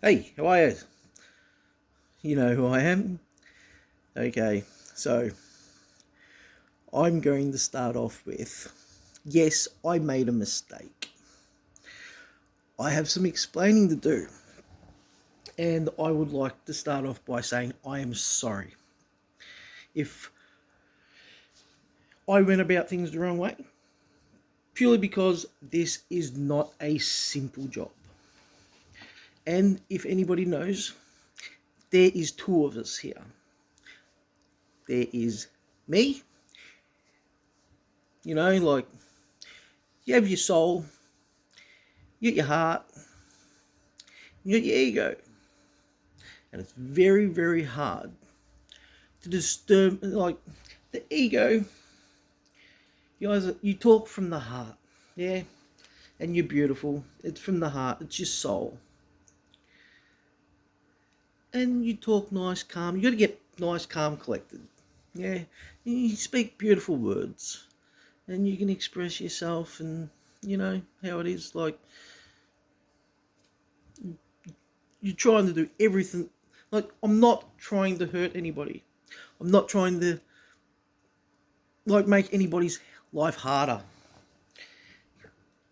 Hey, how are you? You know who I am? Okay, so I'm going to start off with yes, I made a mistake. I have some explaining to do, and I would like to start off by saying I am sorry if I went about things the wrong way, purely because this is not a simple job. And if anybody knows, there is two of us here. There is me, like you have your soul, you got your heart, you got your ego. And it's very, very hard to disturb, like, the ego. You talk from the heart, yeah? And you're beautiful. It's from the heart. It's your soul. And you talk nice, calm. You got to get nice, calm, collected, yeah? You speak beautiful words. And you can express yourself and, how it is. Like, you're trying to do everything. Like, I'm not trying to hurt anybody. I'm not trying to, make anybody's life harder.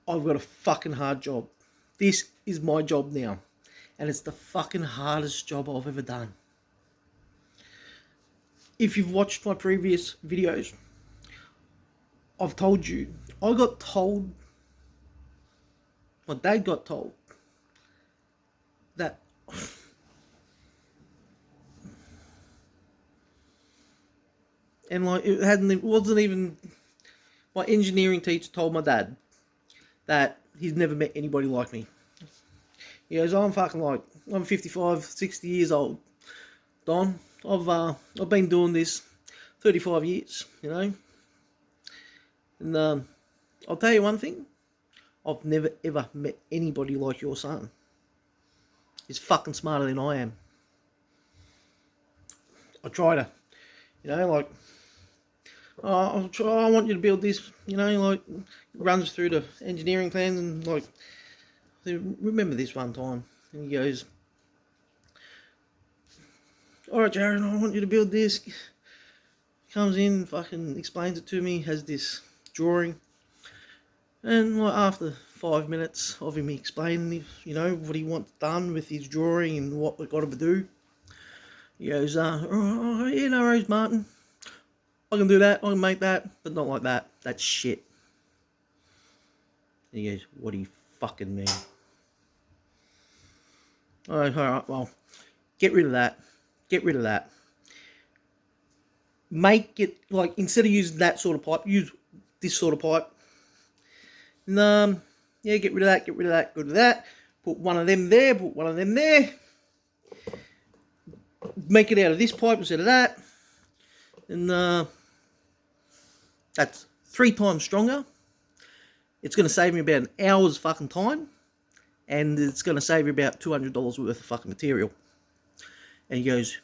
I've got a fucking hard job. This is my job now. And it's the fucking hardest job I've ever done. If you've watched my previous videos, I've told you, my dad got told that and it wasn't even, my engineering teacher told my dad that he's never met anybody like me. He goes, I'm 55, 60 years old, Don. I've been doing this 35 years, And I'll tell you one thing, I've never ever met anybody like your son. He's fucking smarter than I am. I try to, I want you to build this, runs through the engineering plans and remember this one time. And he goes, all right, Jared, I want you to build this. Comes in, fucking explains it to me, has this drawing. And after 5 minutes of him explaining, what he wants done with his drawing and what we've got to do, he goes, oh, yeah, no worries, Martin. I can do that, I can make that, but not like that. That's shit. And he goes, what do you fucking mean? All right, well, get rid of that. Make it, instead of using that sort of pipe, use this sort of pipe. And, yeah, get rid of that. Put one of them there, Make it out of this pipe instead of that. And, that's 3 times stronger. It's going to save me about an hour's fucking time. And it's going to save you about $200 worth of fucking material. And he goes,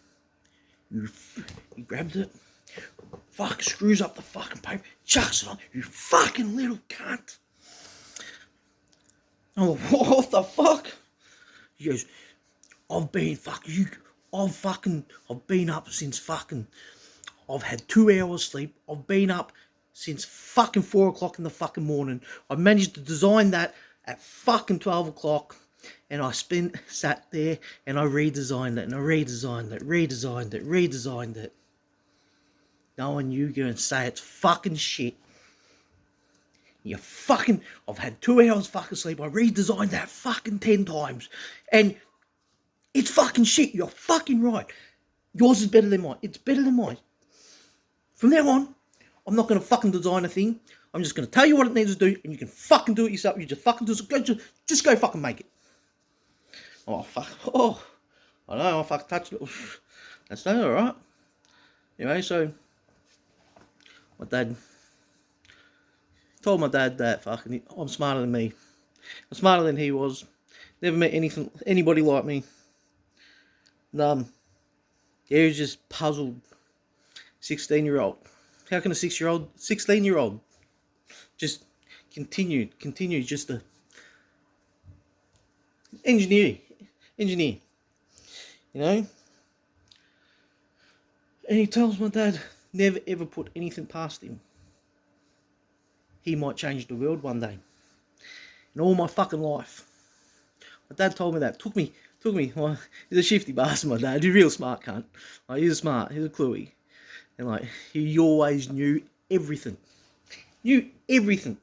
he grabs it, screws up the fucking paper, chucks it on, you fucking little cunt. Oh, what the fuck? He goes, I've been up since I've had 2 hours sleep. I've been up since fucking 4 o'clock in the fucking morning. I managed to design that at fucking 12 o'clock. And I sat there and I redesigned it. Knowing you going to say it's fucking shit. I've had 2 hours fucking sleep. I redesigned that fucking 10 times. And it's fucking shit. You're fucking right. Yours is better than mine. It's better than mine. From now on, I'm not going to fucking design a thing. I'm just going to tell you what it needs to do, and you can fucking do it yourself. You just fucking do it. Just go fucking make it. Oh, fuck. Oh, I know. I fucking touched it. That's not alright. Anyway, so my dad told my dad that fucking I'm smarter than me. I'm smarter than he was. Never met anybody like me. And, yeah, he was just puzzled. 16-year-old. How can a 16-year-old just continue just to engineering? engineer, you know. And he tells my dad, never ever put anything past him. He might change the world one day. In all my fucking life. My dad told me that. Took me. Well, he's a shifty bastard, my dad. He's a real smart cunt. Like, he's smart. He's a cluey. And like, he always knew everything. Knew everything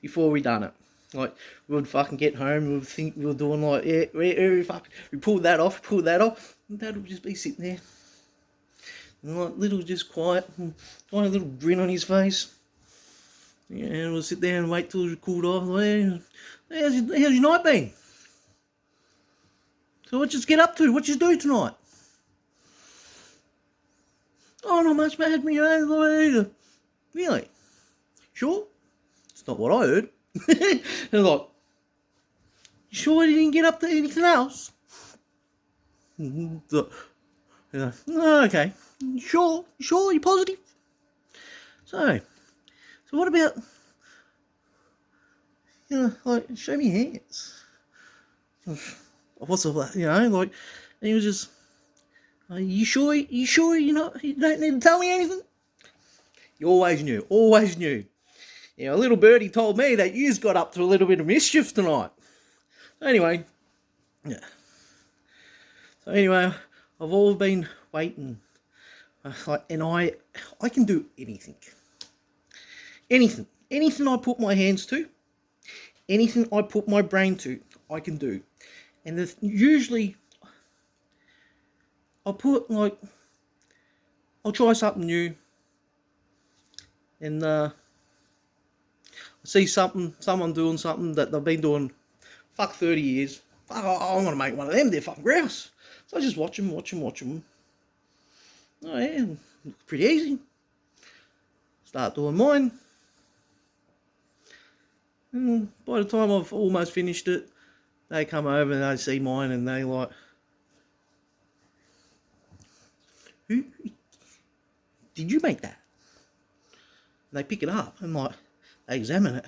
before we done it. Like, we would fucking get home, we would think we were doing like, we pulled that off, and Dad would just be sitting there. And like, little just quiet, and got a little grin on his face. Yeah, and we'll sit there and wait till it cooled off. Like, how's your night been? So what you get up to? What you do tonight? Oh, not much, mate. Really? Sure? It's not what I heard. And I'm like, you sure you didn't get up to anything else? Oh, okay. Sure? You positive? So what about, like, show me your hands. What's all that, like, and he was just, you sure you don't need to tell me anything? You always knew. A little birdie told me that you's got up to a little bit of mischief tonight. Anyway, yeah. So anyway, I've all been waiting, and I can do anything. Anything I put my hands to, anything I put my brain to, I can do. And usually, I'll try something new, and I see someone doing something that they've been doing, 30 years. I'm going to make one of them, they're fucking grouse. So I just watch them. Oh yeah, looks pretty easy. Start doing mine. And by the time I've almost finished it, they come over and they see mine and they like, who did you make that? And they pick it up and like, they examine it.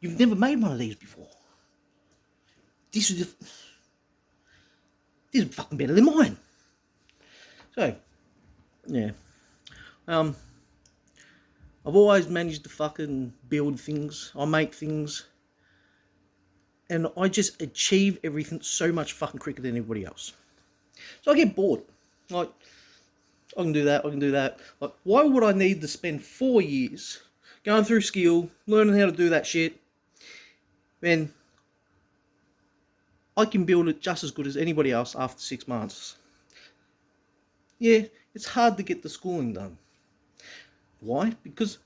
You've never made one of these before. This is fucking better than mine. So, yeah. I've always managed to fucking build things. I make things. And I just achieve everything so much fucking quicker than everybody else. So I get bored. Like, I can do that. Like, why would I need to spend 4 years going through skill, learning how to do that shit, when I can build it just as good as anybody else after 6 months? Yeah, it's hard to get the schooling done. Why? Because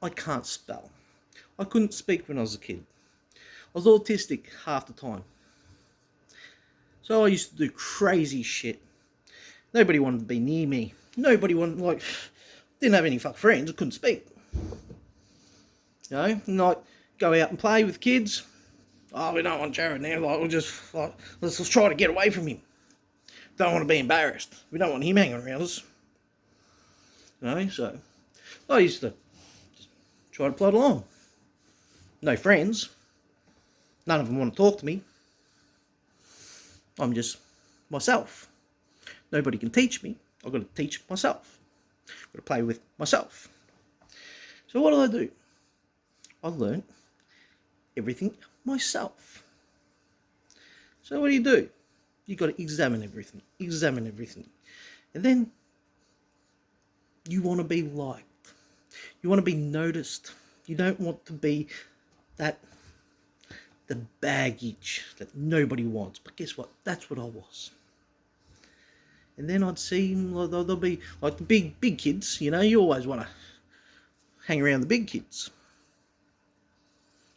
I can't spell. I couldn't speak when I was a kid. I was autistic half the time. So I used to do crazy shit. Nobody wanted to be near me. Didn't have any fuck friends. I couldn't speak. And like, go out and play with kids. Oh, we don't want Jared now. Like, let's try to get away from him. Don't want to be embarrassed. We don't want him hanging around us. So I used to just try to plod along. No friends. None of them want to talk to me. I'm just myself. Nobody can teach me. I've got to teach myself. I've got to play with myself. So what do? I learn everything myself. So what do? You've got to examine everything. And then you want to be liked. You want to be noticed. You don't want to be the baggage that nobody wants. But guess what? That's what I was. And then I'd see them, like, they'll be like the big kids, you always want to hang around the big kids.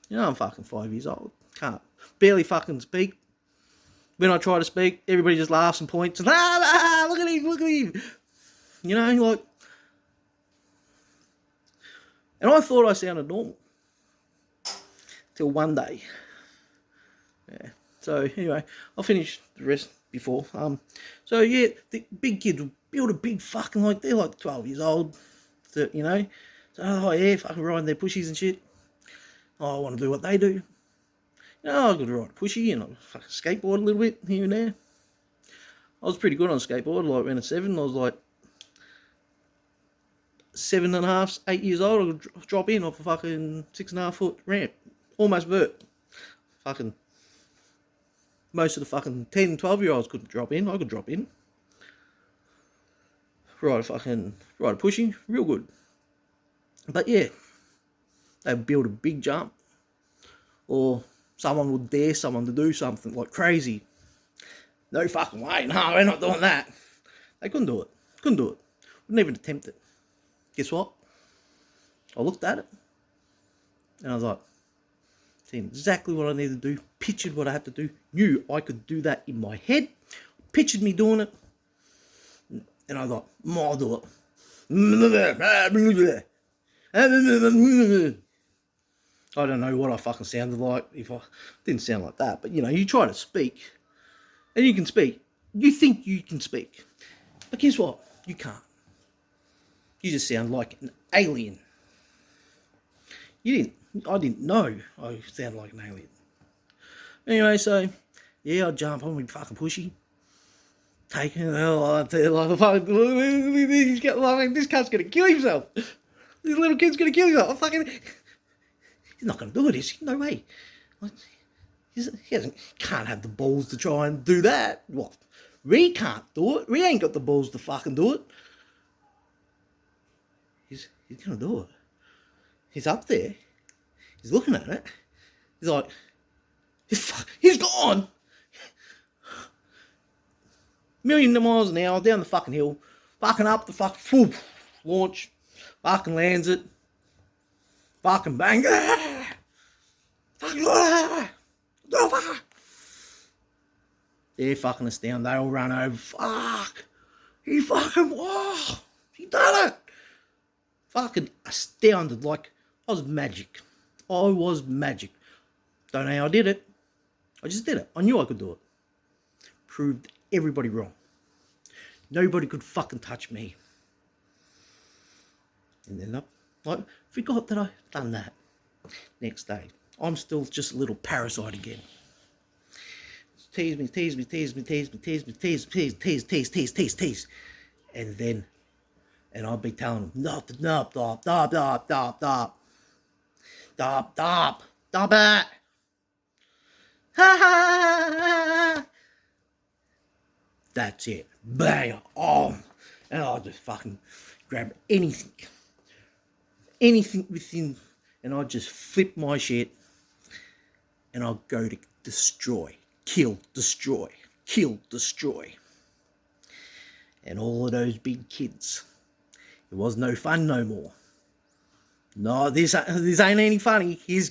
I'm fucking 5 years old. Can't barely fucking speak. When I try to speak, everybody just laughs and points and, look at him. And I thought I sounded normal. Till one day. Yeah. So anyway, I'll finish the rest before. So yeah, the big kids will build a big fucking, they're like 12 years old. So So, oh yeah, fucking riding their pushies and shit. Oh, I want to do what they do. I could ride a pushy and I fucking skateboard a little bit here and there. I was pretty good on skateboard. Like when I was 7, I was like 7.5, 8 years old. I could drop in off a fucking 6.5 foot ramp, almost vert. Fucking most of the fucking 10, 12-year-olds couldn't drop in. I could drop in. Ride a pushy, real good. But yeah, they would build a big jump, or someone would dare someone to do something like crazy. No fucking way, no, we're not doing that. They couldn't do it. Wouldn't even attempt it. Guess what? I looked at it and I was like, seeing exactly what I needed to do, pictured what I had to do, knew I could do that in my head, pictured me doing it, and I thought, I'll do it. I don't know what I fucking sounded like if I didn't sound like that, but you try to speak, and you can speak. You think you can speak, but guess what? You can't. You just sound like an alien. I didn't know I sounded like an alien. Anyway, so yeah, I jump on my fucking pushy. Taking it, like this cunt's gonna kill himself. This little kid's gonna kill himself. He's not gonna do it, is he? No way. He can't have the balls to try and do that. What? We can't do it. We ain't got the balls to fucking do it. He's gonna do it. He's up there. He's looking at it. He's like, he's gone. Million miles an hour down the fucking hill, fucking up the fucking launch, fucking lands it, fucking bang, they're fucking us down. They all run over. Fuck, he done it. Fucking astounded, like I was magic. Don't know how I did it. I just did it. I knew I could do it. Proved everybody wrong. Nobody could fucking touch me. And then I forgot that I'd done that. Next day, I'm still just a little parasite again. Tease me. And I'll be telling them, stop it. Ha. That's it. Bang. Oh. And I'll just fucking grab anything within, and I'll just flip my shit, and I'll go to destroy, kill, destroy. And all of those big kids, it was no fun no more. No, this ain't any funny. He's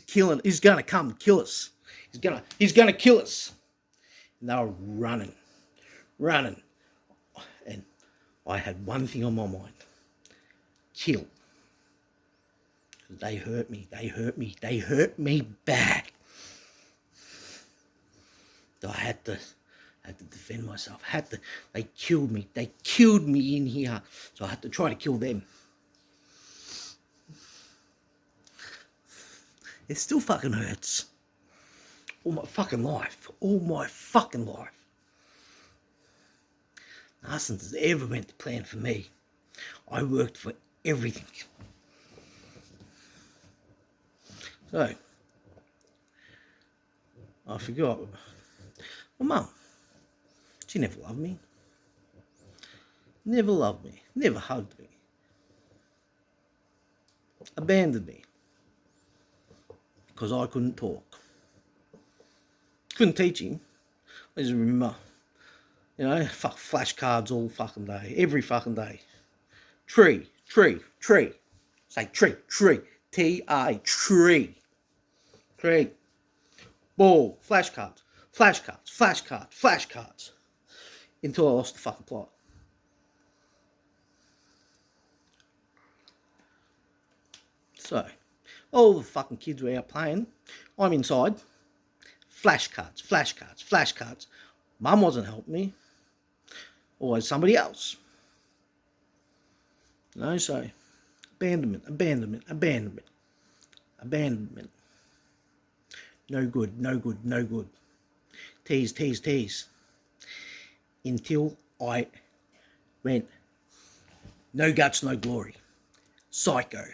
gonna come kill us. He's gonna kill us. And they were running. And I had one thing on my mind. Kill. They hurt me bad. So I had to defend myself. They killed me in here. So I had to try to kill them. It still fucking hurts. All my fucking life. Nothing has ever went to plan for me. I worked for everything. So, I forgot. My mum, she never loved me. Never hugged me. Abandoned me. Because I couldn't talk. Couldn't teach him. I just remember, flashcards all fucking day. Every fucking day. Tree. Say tree. T-I, tree. Ball. Flashcards. Until I lost the fucking plot. So, all the fucking kids were out playing. I'm inside. Flashcards. Mum wasn't helping me. Always somebody else. So Abandonment, abandonment, abandonment, abandonment. No good, no good, no good. Tease, tease, tease. Until I went, no guts, no glory. Psycho.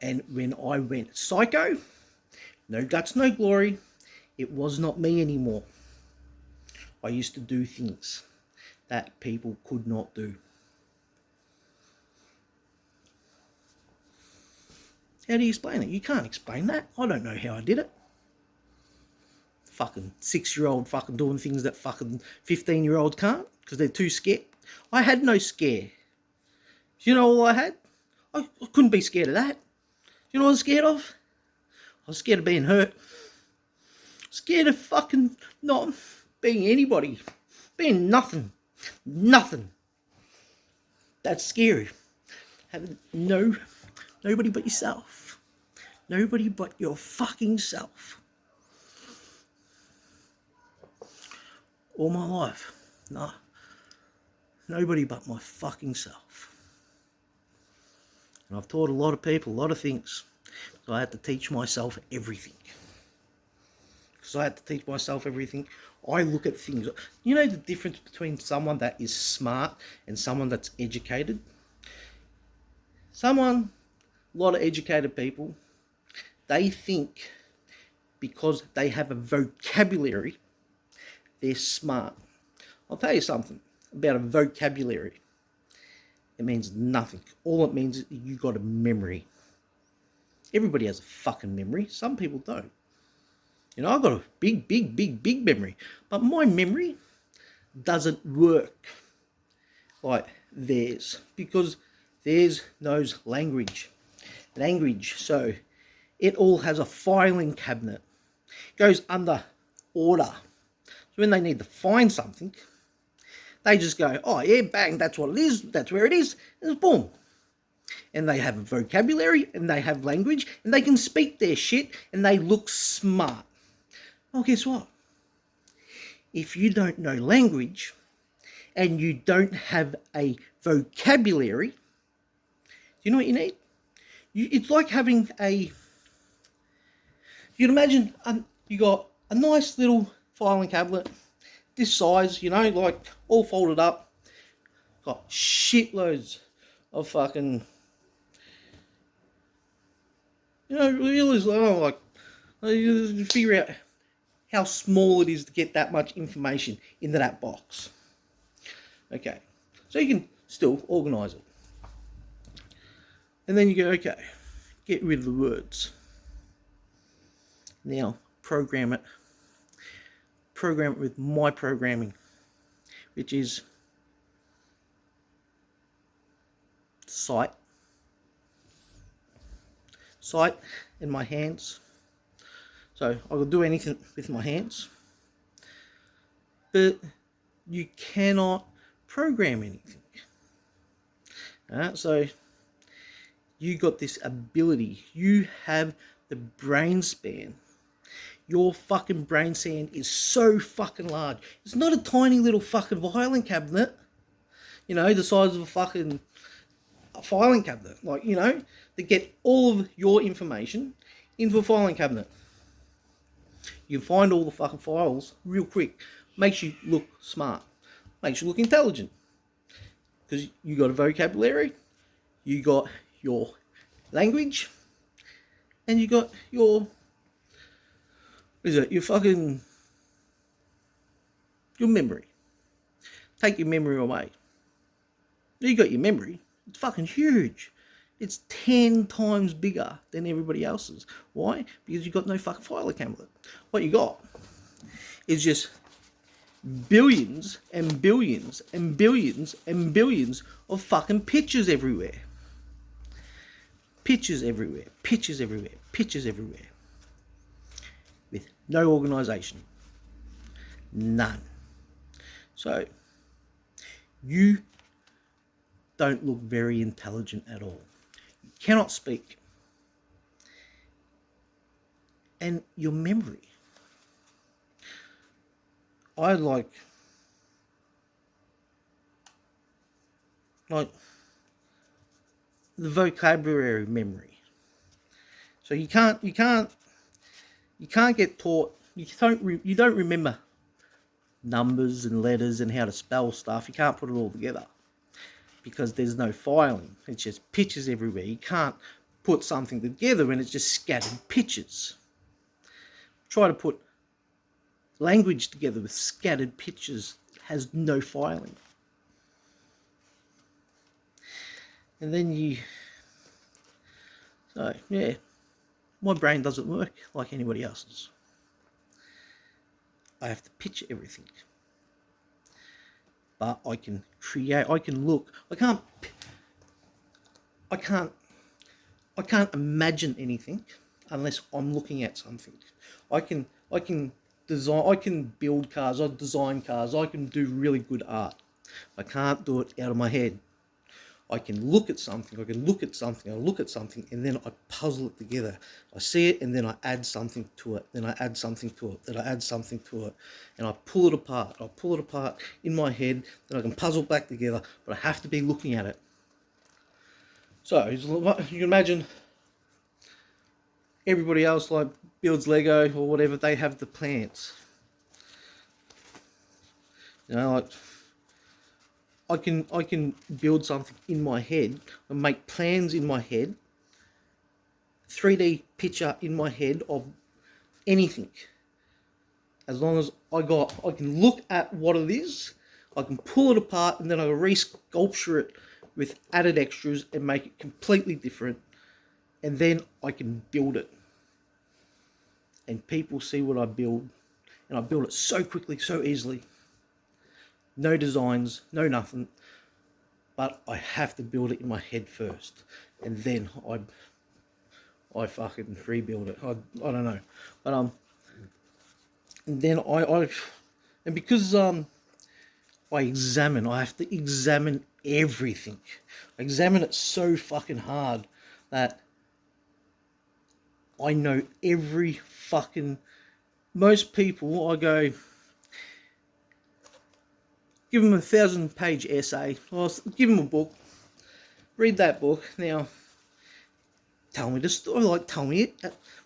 And when I went psycho, no guts, no glory, it was not me anymore. I used to do things that people could not do. How do you explain it? You can't explain that. I don't know how I did it. Fucking 6-year-old fucking doing things that fucking 15-year-olds can't because they're too scared. I had no scare. You know all I had? I couldn't be scared of that. You know what I was scared of? I was scared of being hurt. Scared of fucking not being anybody. Being nothing. Nothing. That's scary. Having nobody but yourself. Nobody but your fucking self. All my life. Nah. Nobody but my fucking self. And I've taught a lot of people a lot of things. So I had to teach myself everything. Because I had to teach myself everything. I look at things. You know the difference between someone that is smart and someone that's educated? A lot of educated people, they think because they have a vocabulary, they're smart. I'll tell you something about a vocabulary. It means nothing. All it means is you got a memory. Everybody has a fucking memory. Some people don't. You know, I've got a big memory. But my memory doesn't work like theirs. Because theirs knows language. So it all has a filing cabinet. It goes under order. So when they need to find something, they just go, oh yeah, bang, that's what it is, that's where it is, and it's boom. And they have a vocabulary, and they have language, and they can speak their shit, and they look smart. Well, guess what? If you don't know language, and you don't have a vocabulary, do you know what you need? It's like having you can imagine you got a nice little filing cabinet, this size, you know, like all folded up, got shitloads of fucking, you know, really like you figure out how small it is to get that much information into that box. Okay, so you can still organise it. And then you go, okay, get rid of the words. Now, program it with my programming, which is sight in my hands. So I will do anything with my hands, but you cannot program anything. So you got this ability. You have the brain span. Your fucking brain span is so fucking large. It's not a tiny little fucking filing cabinet, you know, the size of a fucking filing cabinet. Like, you know, to get all of your information into a filing cabinet. You can find all the fucking files real quick. Makes you look smart. Makes you look intelligent. Because you got a vocabulary, you got your language, and you got your, your memory. Take your memory away. You got your memory. It's fucking huge. It's 10 times bigger than everybody else's. Why? Because you got no fucking filing cabinet. What you got is just billions and billions and billions and billions of fucking pictures everywhere. Pictures everywhere. Pictures everywhere. Pictures everywhere. With no organisation. None. So, you don't look very intelligent at all. You cannot speak. And your memory. I like the vocabulary memory. So you can't get taught. You don't remember numbers and letters and how to spell stuff. You can't put it all together because there's no filing. It's just pictures everywhere. You can't put something together when it's just scattered pictures. Try to put language together with scattered pictures. It has no filing. And then so yeah, my brain doesn't work like anybody else's. I have to picture everything. But I can create, I can look. I can't imagine anything unless I'm looking at something. I can design, I can build cars, I design cars, I can do really good art. I can't do it out of my head. I can look at something, I look at something, and then I puzzle it together. I see it, and then I add something to it, then I add something to it, then I add something to it, and I pull it apart. I pull it apart in my head, then I can puzzle back together, but I have to be looking at it. So, you can imagine everybody else like builds Lego or whatever, they have the plans. You know, like I can build something in my head and make plans in my head, 3D picture in my head of anything. As long as I can look at what it is, I can pull it apart, and then I can re-sculpture it with added extras and make it completely different, and then I can build it. And people see what I build, and I build it so quickly, so easily. No designs, no nothing, but I have to build it in my head first, and then I fucking rebuild it. I don't know, but and then and because I have to examine everything. I examine it so fucking hard that I know every fucking. Most people, I go, give them a 1,000-page essay, or give them a book, read that book. Now, tell me the story, like tell me it.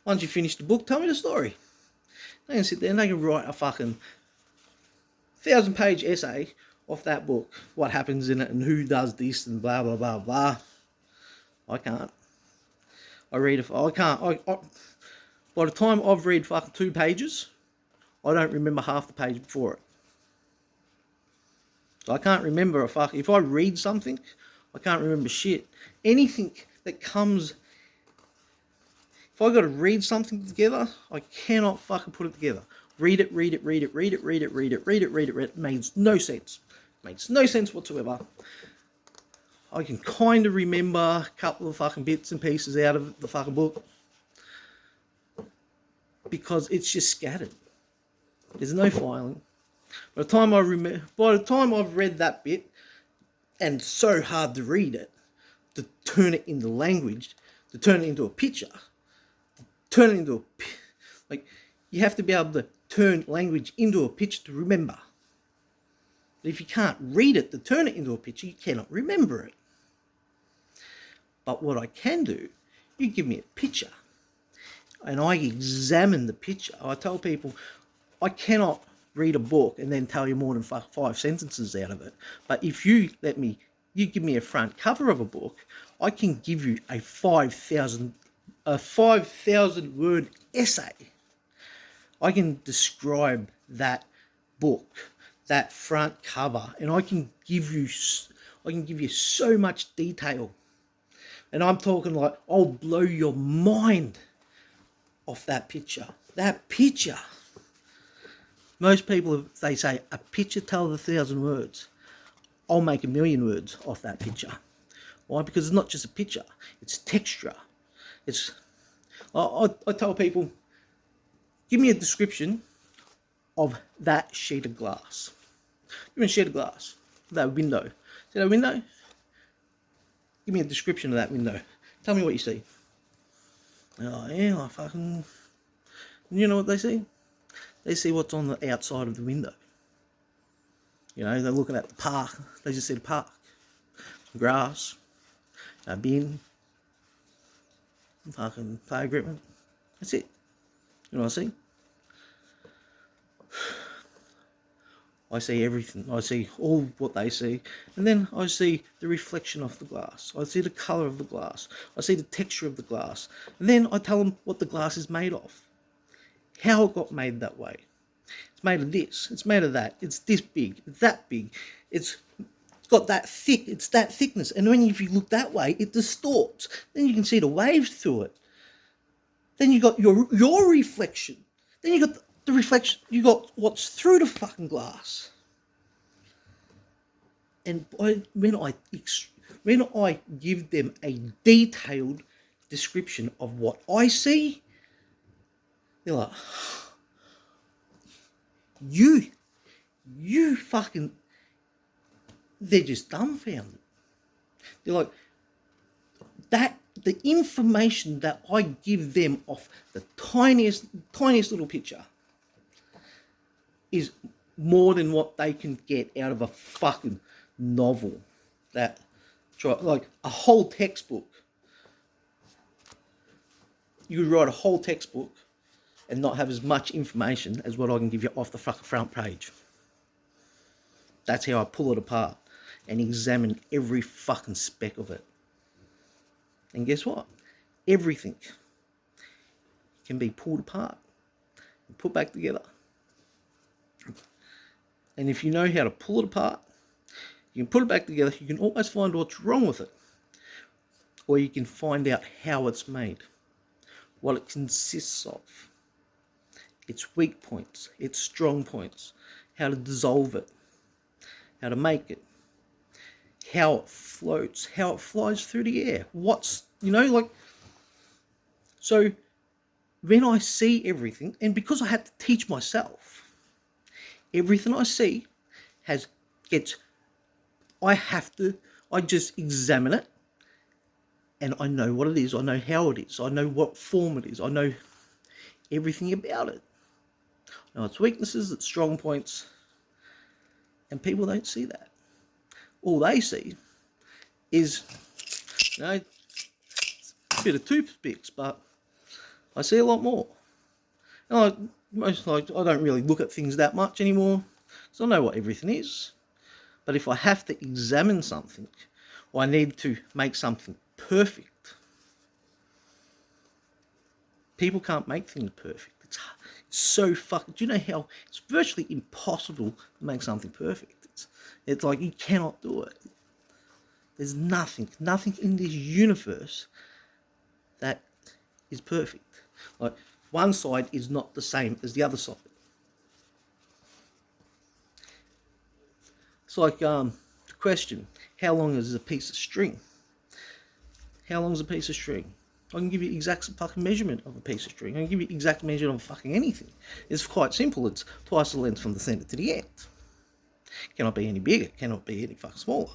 Once you finish the book, tell me the story. They can sit there and they can write a fucking 1,000-page essay off that book, what happens in it and who does this and blah, blah, blah, blah. I can't. I can't. By the time I've read fucking 2 pages, I don't remember half the page before it. I can't remember if I read something, I can't remember shit. Anything that comes, if I got to read something together, I cannot fucking put it together. Read it. It makes no sense. Makes no sense whatsoever. I can kind of remember a couple of fucking bits and pieces out of the fucking book, because it's just scattered. There's no filing. By the time I've read that bit, and it's so hard to read it, to turn it into language, to turn it into a picture, like, you have to be able to turn language into a picture to remember. But if you can't read it to turn it into a picture, you cannot remember it. But what I can do, you give me a picture, and I examine the picture. I tell people, I cannot read a book and then tell you more than 5 sentences out of it. But if you give me a front cover of a book, I can give you a 5,000 word essay. I can describe that book, that front cover, and I can give you so much detail. And I'm talking like, I'll blow your mind off that picture. That picture. Most people, they say, a picture tells 1,000 words. I'll make 1,000,000 words off that picture. Why? Because it's not just a picture. It's texture. I tell people, give me a description of that sheet of glass. Give me a sheet of glass. That window. See that window? Give me a description of that window. Tell me what you see. Oh, yeah, you know what they see? They see what's on the outside of the window. You know, they're looking at the park. They just see the park. Some grass. a bin, fucking fire equipment. That's it. You know what I see? I see everything. I see all what they see. And then I see the reflection of the glass. I see the colour of the glass. I see the texture of the glass. And then I tell them what the glass is made of. How it got made that way. It's made of this. It's made of that. It's this big. It's that big. It's got that thick. It's that thickness. And when if you look that way, it distorts. Then you can see the waves through it. Then you got your reflection. Then you got the reflection, you got what's through the fucking glass. And when I give them a detailed description of what I see, they're like, you fucking, they're just dumbfounded. They're like, that, the information that I give them off the tiniest little picture is more than what they can get out of a fucking novel. That, like a whole textbook. You could write a whole textbook and not have as much information as what I can give you off the fucking front page. That's how I pull it apart and examine every fucking speck of it. And guess what? Everything can be pulled apart and put back together. And if you know how to pull it apart, you can put it back together, you can always find what's wrong with it. Or you can find out how it's made, what it consists of, its weak points, its strong points, how to dissolve it, how to make it, how it floats, how it flies through the air. What's, you know, like, so when I see everything, and because I had to teach myself, everything I see I just examine it, and I know what it is, I know how it is, I know what form it is, I know everything about it. I know its weaknesses, its strong points, and people don't see that. All they see is, you know, a bit of toothpicks, but I see a lot more. And I don't really look at things that much anymore, so I know what everything is. But if I have to examine something, or I need to make something perfect, people can't make things perfect. It's so fucking, do you know how it's virtually impossible to make something perfect? It's like you cannot do it. There's nothing in this universe that is perfect. Like, one side is not the same as the other side. It's like the question, how long is a piece of string? How long is a piece of string? I can give you exact fucking measurement of a piece of string. I can give you exact measurement of fucking anything. It's quite simple. It's twice the length from the centre to the end. Cannot be any bigger, cannot be any fucking smaller.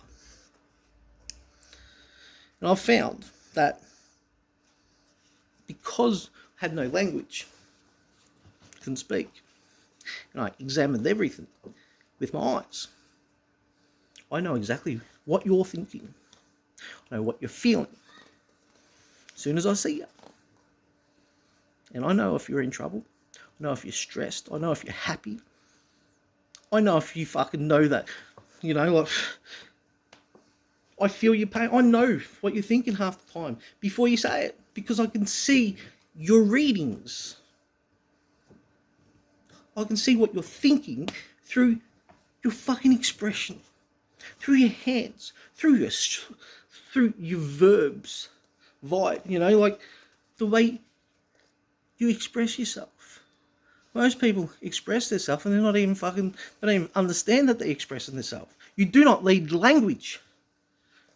And I've found that because I had no language, couldn't speak, and I examined everything with my eyes, I know exactly what you're thinking. I know what you're feeling as soon as I see you. And I know if you're in trouble. I know if you're stressed. I know if you're happy. I know if you fucking know that, you know, like, I feel your pain. I know what you're thinking half the time before you say it, because I can see your readings. I can see what you're thinking through your fucking expression, through your hands, through your verbs, you know, like the way you express yourself. Most people express themselves and they don't even understand that they're expressing themselves. You do not need language.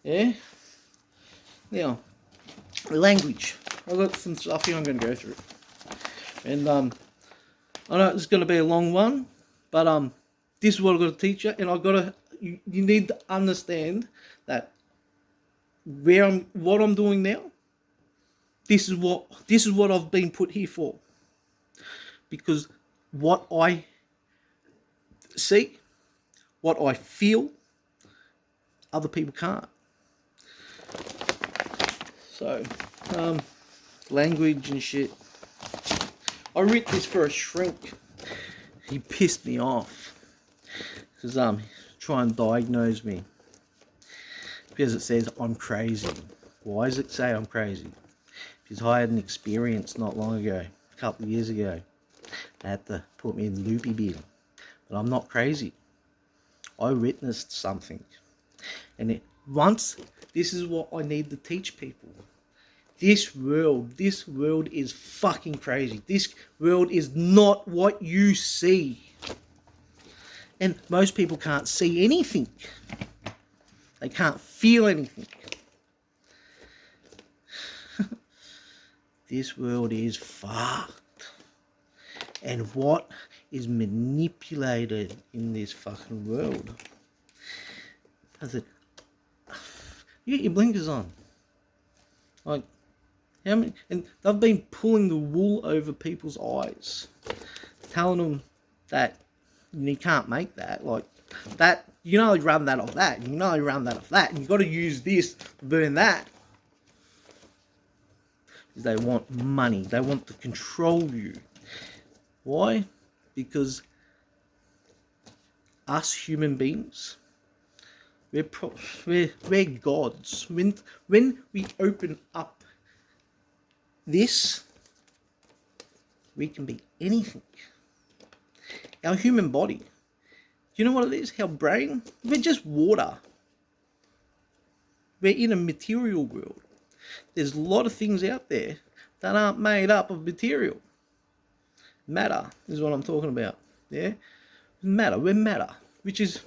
Yeah? Now, language. I've got some stuff here I'm going to go through. And I know it's going to be a long one, but this is what I've got to teach you, and you need to understand that what I'm doing now, this is what I've been put here for. Because what I see, what I feel, other people can't. So, language and shit. I writ this for a shrink. He pissed me off. Because, try and diagnose me. Because it says I'm crazy. Why does it say I'm crazy? Because I had an experience not long ago, a couple of years ago. They had to put me in loopy bin. But I'm not crazy. I witnessed something. And this is what I need to teach people. This world is fucking crazy. This world is not what you see. And most people can't see anything. They can't feel anything. This world is fucked. And what is manipulated in this fucking world? I said, you get your blinkers on. Like, how many? And they've been pulling the wool over people's eyes, telling them that you can't make that. Like, that, you can only run that off that, and you can only run that off that, and you've got to use this to burn that. They want money. They want to control you. Why? Because us human beings, we're gods. When we open up this, we can be anything. Our human body, you know what it is? Our brain, we're just water. We're in a material world. There's a lot of things out there that aren't made up of material. Matter is what I'm talking about. Yeah? Matter. We're matter. Which is,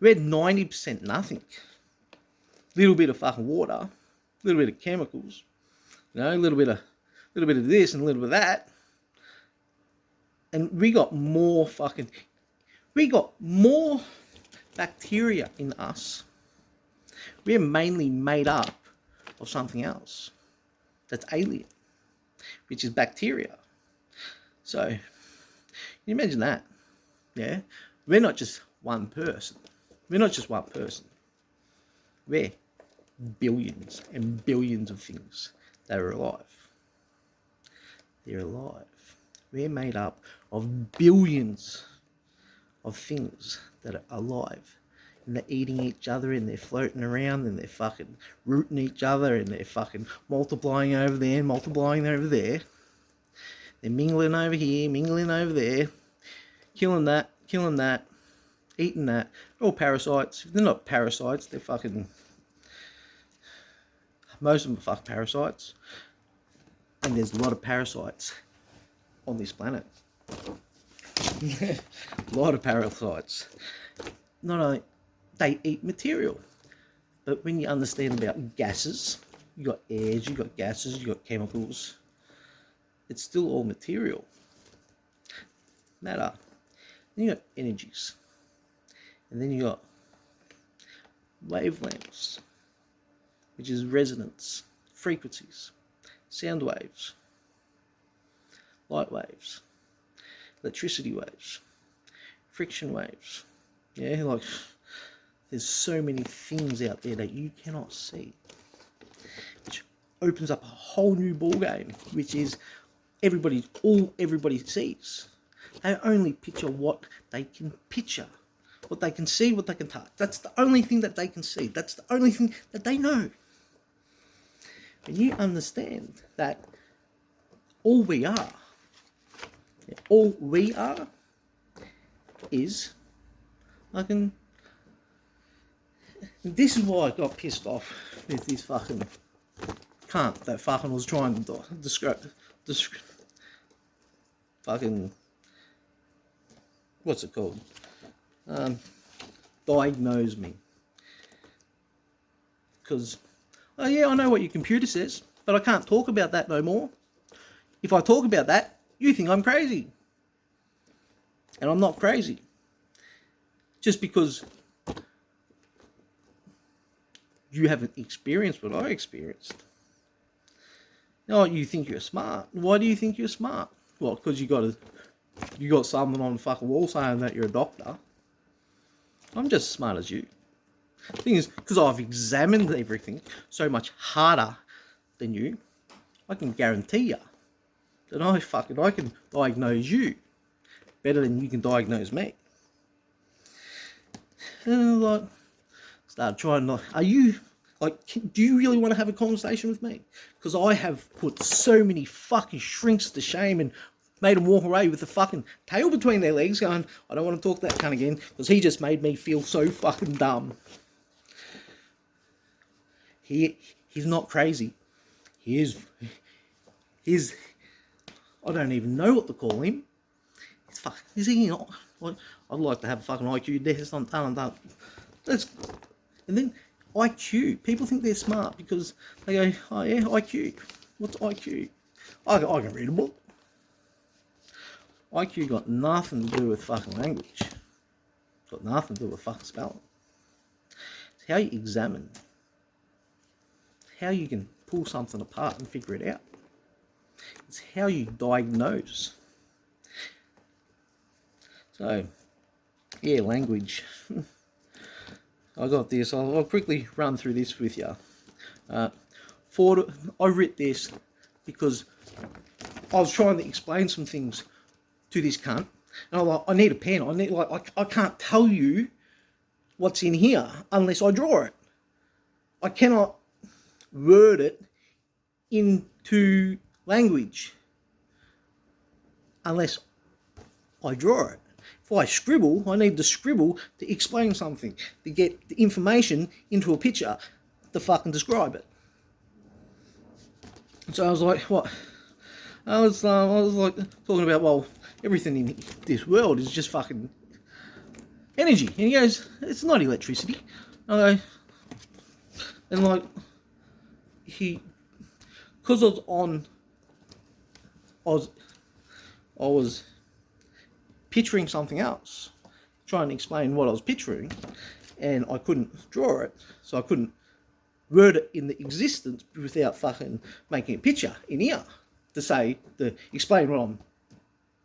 we're 90% nothing. Little bit of fucking water. Little bit of chemicals. You know, a little bit of this and a little bit of that. And we got more bacteria in us. We're mainly made up of something else that's alien, which is bacteria. So, can you imagine that? Yeah? We're not just one person. We're billions and billions of things that are alive. They're alive. We're made up of billions of things that are alive. And they're eating each other, and they're floating around, and they're fucking rooting each other, and they're fucking multiplying over there, and multiplying over there. They're mingling over here, mingling over there, killing that, eating that. They're all parasites. They're not parasites, they're fucking... Most of them are fucking parasites. And there's a lot of parasites on this planet. A lot of parasites. Not only... They eat material. But when you understand about gases, you got airs, you got gases, you got chemicals, it's still all material. Matter. Then you got energies. And then you got wavelengths, which is resonance, frequencies, sound waves, light waves, electricity waves, friction waves. Yeah, like... There's so many things out there that you cannot see, which opens up a whole new ball game, which is everybody sees. They only picture what they can picture, what they can see, what they can touch. That's the only thing that they can see. That's the only thing that they know. When you understand that all we are is this is why I got pissed off with this fucking cunt that fucking was trying to describe fucking, what's it called? Diagnose me. Because, oh yeah, I know what your computer says, but I can't talk about that no more. If I talk about that, you think I'm crazy. And I'm not crazy. Just because you haven't experienced what I experienced. No, you think you're smart. Why do you think you're smart? Well, because you got something on the fucking wall saying that you're a doctor. I'm just as smart as you. The thing is, because I've examined everything so much harder than you, I can guarantee you that I can diagnose you better than you can diagnose me. And like, start trying to, are you, like, do you really want to have a conversation with me? Because I have put so many fucking shrinks to shame and made them walk away with the fucking tail between their legs going, I don't want to talk to that cunt again because he just made me feel so fucking dumb. He's not crazy. He's I don't even know what to call him. Is he not? Like, I'd like to have a fucking IQ test on that. And then IQ. People think they're smart because they go, oh yeah, IQ. What's IQ? I can read a book. IQ got nothing to do with fucking language. Got nothing to do with fucking spelling. It's how you examine. It's how you can pull something apart and figure it out. It's how you diagnose. So, yeah, language. I got this. I'll quickly run through this with you. I writ this because I was trying to explain some things to this cunt, and I'm like, I need a pen. I can't tell you what's in here unless I draw it. I cannot word it into language unless I draw it. If I scribble, I need to scribble to explain something, to get the information into a picture to fucking describe it. So I was like, what? I was like talking about, well, everything in this world is just fucking energy. And he goes, it's not electricity. I go, and like, because I was picturing something else, trying to explain what I was picturing, and I couldn't draw it, so I couldn't word it in the existence without fucking making a picture in here to explain what I'm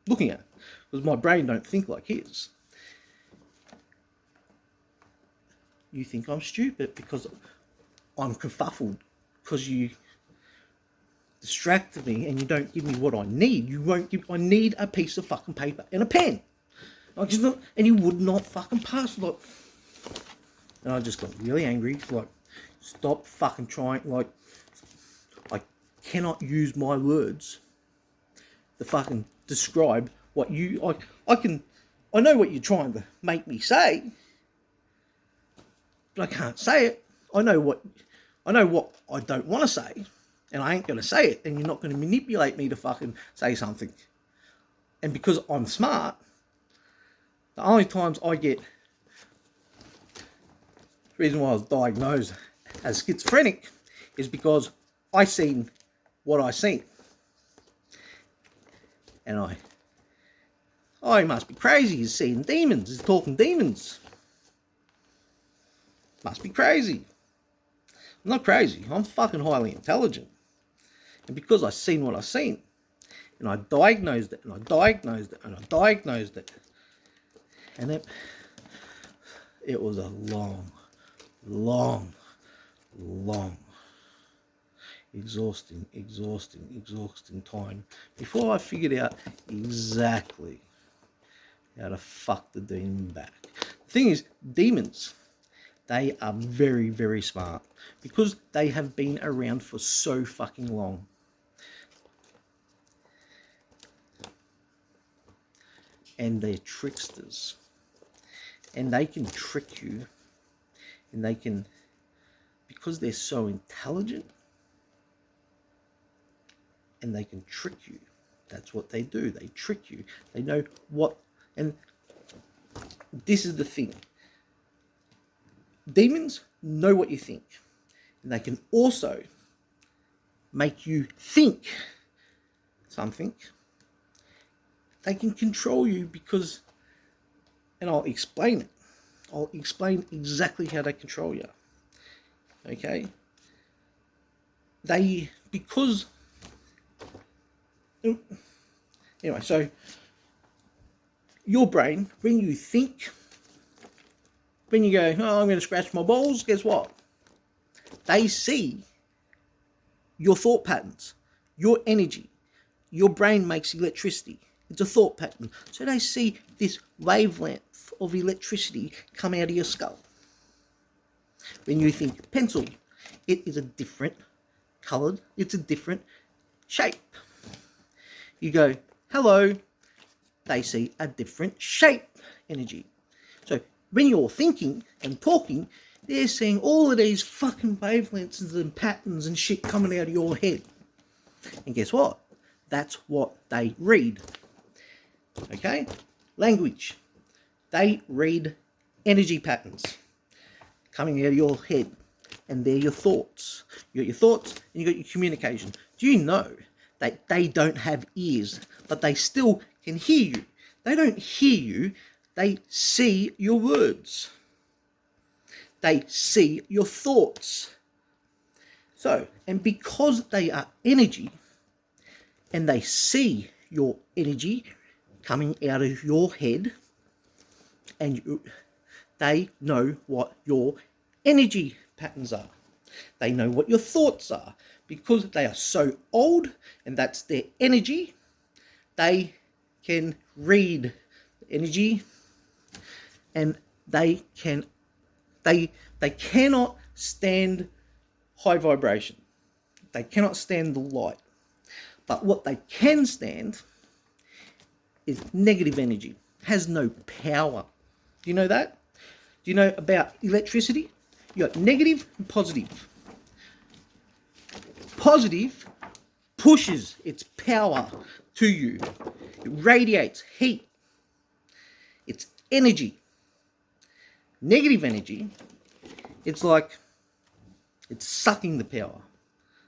looking at, because my brain don't think like his. You think I'm stupid because I'm kerfuffled, because you distracted me and you don't give me what I need. I need a piece of fucking paper and a pen. And you would not fucking pass. Like, and I just got really angry. Like, stop fucking trying. Like, I cannot use my words to fucking describe what you. I know what you're trying to make me say, but I can't say it. I know what I don't want to say, and I ain't going to say it, and you're not going to manipulate me to fucking say something. And because I'm smart, the only times I get, the reason why I was diagnosed as schizophrenic is because I seen what I seen. And he must be crazy, he's seeing demons, he's talking demons. Must be crazy. I'm not crazy, I'm fucking highly intelligent. And because I seen what I seen, and I diagnosed it, and I diagnosed it, and I diagnosed it, and it was a long, exhausting time before I figured out exactly how to fuck the demon back. The thing is, demons, they are very, very smart because they have been around for so fucking long. And they're tricksters. And they can trick you. And they can, because they're so intelligent, and they can trick you. That's what they do. They trick you. They know what, and this is the thing. Demons know what you think. And they can also make you think something. They can control you because, and I'll explain it. I'll explain exactly how they control you. Okay? Because, anyway, so your brain, when you think, when you go, oh, I'm going to scratch my balls, guess what? They see your thought patterns, your energy. Your brain makes electricity. It's a thought pattern. So they see this wavelength of electricity come out of your skull. When you think pencil, it is a different coloured, it's a different shape. You go, hello, they see a different shape energy. So when you're thinking and talking, they're seeing all of these fucking wavelengths and patterns and shit coming out of your head. And guess what? That's what they read. Okay? Language. They read energy patterns coming out of your head. And they're your thoughts. You got your thoughts and you got your communication. Do you know that they don't have ears, but they still can hear you? They don't hear you, they see your words. They see your thoughts. So, and because they are energy, and they see your energy coming out of your head, and they know what your energy patterns are. They know what your thoughts are. Because they are so old, and that's their energy, they can read the energy, and they cannot stand high vibration. They cannot stand the light. But what they can stand is negative energy. It has no power. Do you know that? Do you know about electricity? You got negative and positive. Positive pushes its power to you. It radiates heat. It's energy. Negative energy, it's like it's sucking the power.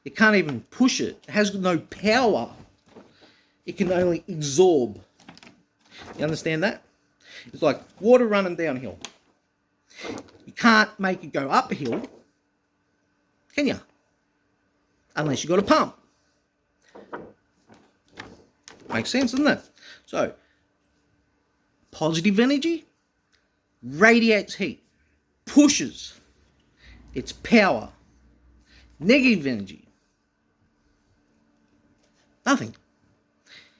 It can't even push it. It has no power. It can only absorb. You understand that? It's like water running downhill. You can't make it go up a hill, can you? Unless you've got a pump. Makes sense, doesn't it? So, positive energy radiates heat, pushes its power. Negative energy, nothing.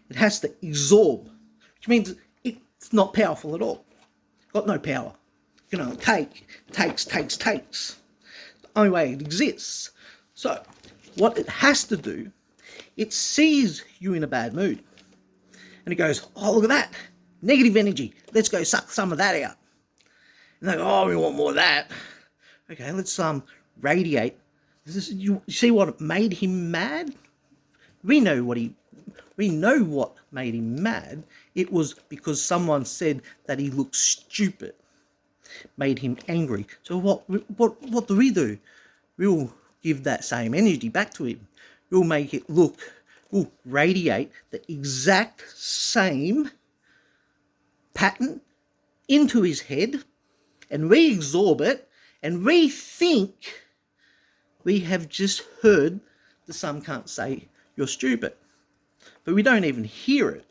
It has to absorb, which means it's not powerful at all. Got no power. You know, takes. The only way it exists. So, what it has to do, it sees you in a bad mood. And it goes, oh, look at that. Negative energy. Let's go suck some of that out. And they go, oh, we want more of that. Okay, let's radiate. You see what made him mad? We know what made him mad. It was because someone said that he looked stupid. Made him angry. So what do? We'll give that same energy back to him. We'll make it look, we'll radiate the exact same pattern into his head, and we absorb it, and we think we have just heard the some can't say you're stupid. But we don't even hear it.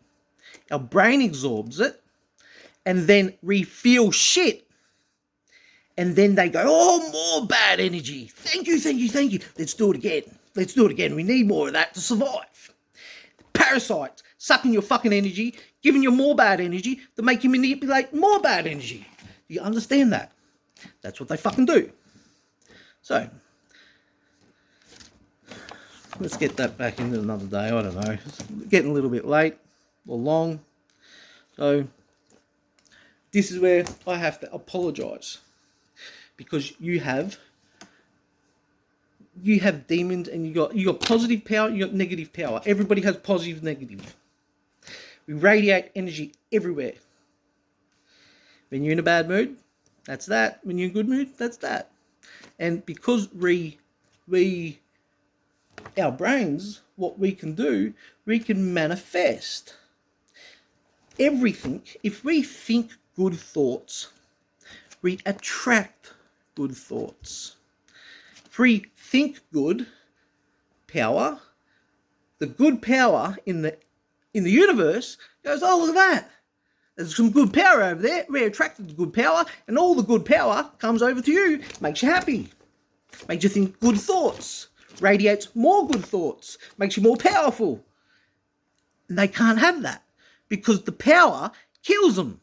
Our brain absorbs it, and then we feel shit. And then they go, oh, more bad energy. Thank you. Let's do it again. We need more of that to survive. Parasites sucking your fucking energy, giving you more bad energy to make you manipulate more bad energy. Do you understand that? That's what they fucking do. So, let's get that back into another day. I don't know. It's getting a little bit late or long. So, this is where I have to apologise. Because you have demons, and you got positive power, you got negative power. Everybody has positive, negative. We radiate energy everywhere. When you're in a bad mood, that's that. When you're in a good mood, that's that. And because our brains, what we can do, we can manifest everything. If we think good thoughts, we attract good thoughts. If we think good power, the good power in the universe goes, oh, look at that. There's some good power over there. We're attracted to good power, and all the good power comes over to you. Makes you happy. Makes you think good thoughts. radiates more good thoughts, makes you more powerful. And they can't have that because the power kills them.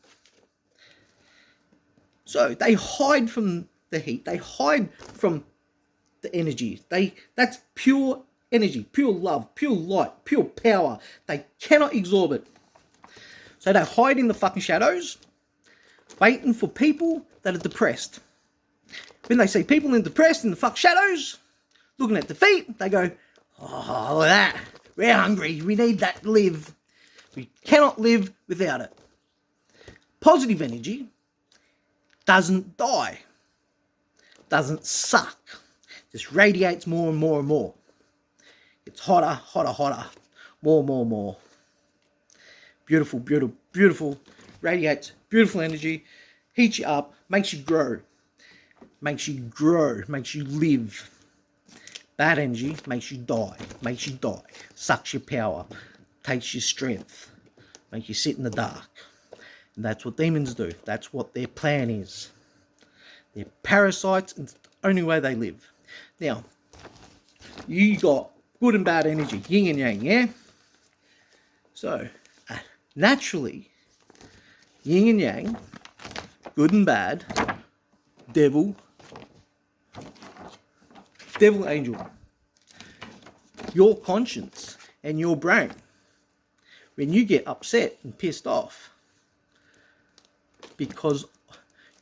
So they hide from the heat. They hide from the energy. That's pure energy, pure love, pure light, pure power. They cannot absorb it. So they hide in the fucking shadows, waiting for people that are depressed. When they see people in depressed in the fuck shadows, looking at defeat, they go, oh, look at that. We're hungry. We need that to live. We cannot live without it. Positive energy doesn't die, doesn't suck, just radiates more and more and more. It's hotter, hotter, hotter, more. Beautiful, beautiful, beautiful, radiates beautiful energy, heats you up, makes you grow, makes you live. Bad energy makes you die, sucks your power, takes your strength, makes you sit in the dark. And that's what demons do. That's what their plan is. They're parasites, and it's the only way they live. Now, you got good and bad energy, yin and yang, yeah? So, naturally, yin and yang, good and bad, devil, angel. Your conscience and your brain, when you get upset and pissed off because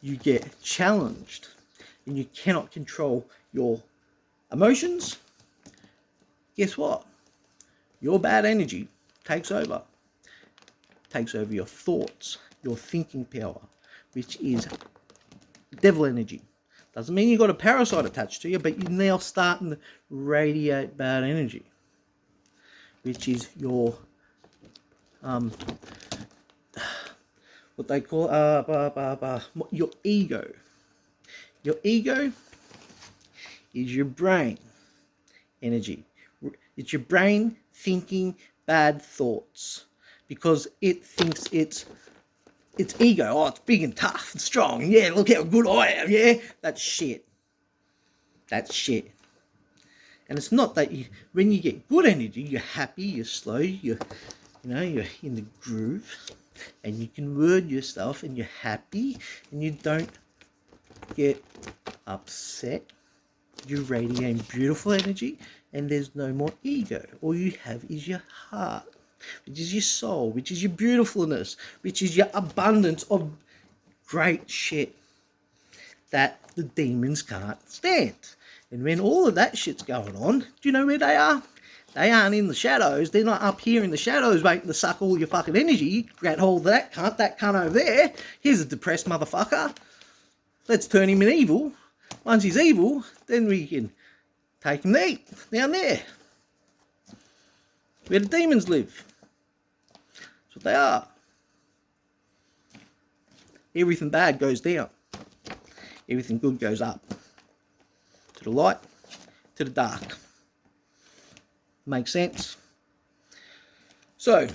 you get challenged and you cannot control your emotions, guess what? Your bad energy takes over your thoughts, your thinking power, which is devil energy. Doesn't mean you've got a parasite attached to you, but you're now starting to radiate bad energy, which is your what they call your ego. Your ego is your brain energy. It's your brain thinking bad thoughts because it thinks it's ego. Oh, it's big and tough and strong. Yeah, look how good I am. Yeah, that's shit. And it's not that when you get good energy, you're happy, you're slow, you're in the groove, and you can word yourself, and you're happy, and you don't get upset. You're radiating beautiful energy, and there's no more ego. All you have is your heart, which is your soul, which is your beautifulness, which is your abundance of great shit that the demons can't stand. And when all of that shit's going on, do you know where they are? They aren't in the shadows. They're not up here in the shadows waiting to suck all your fucking energy. Grab hold of that cunt over there. Here's a depressed motherfucker. Let's turn him in evil. Once he's evil, then we can take him to eat down there, where the demons live. That's what they are. Everything bad goes down. Everything good goes up. To the light, to the dark. Makes sense? So,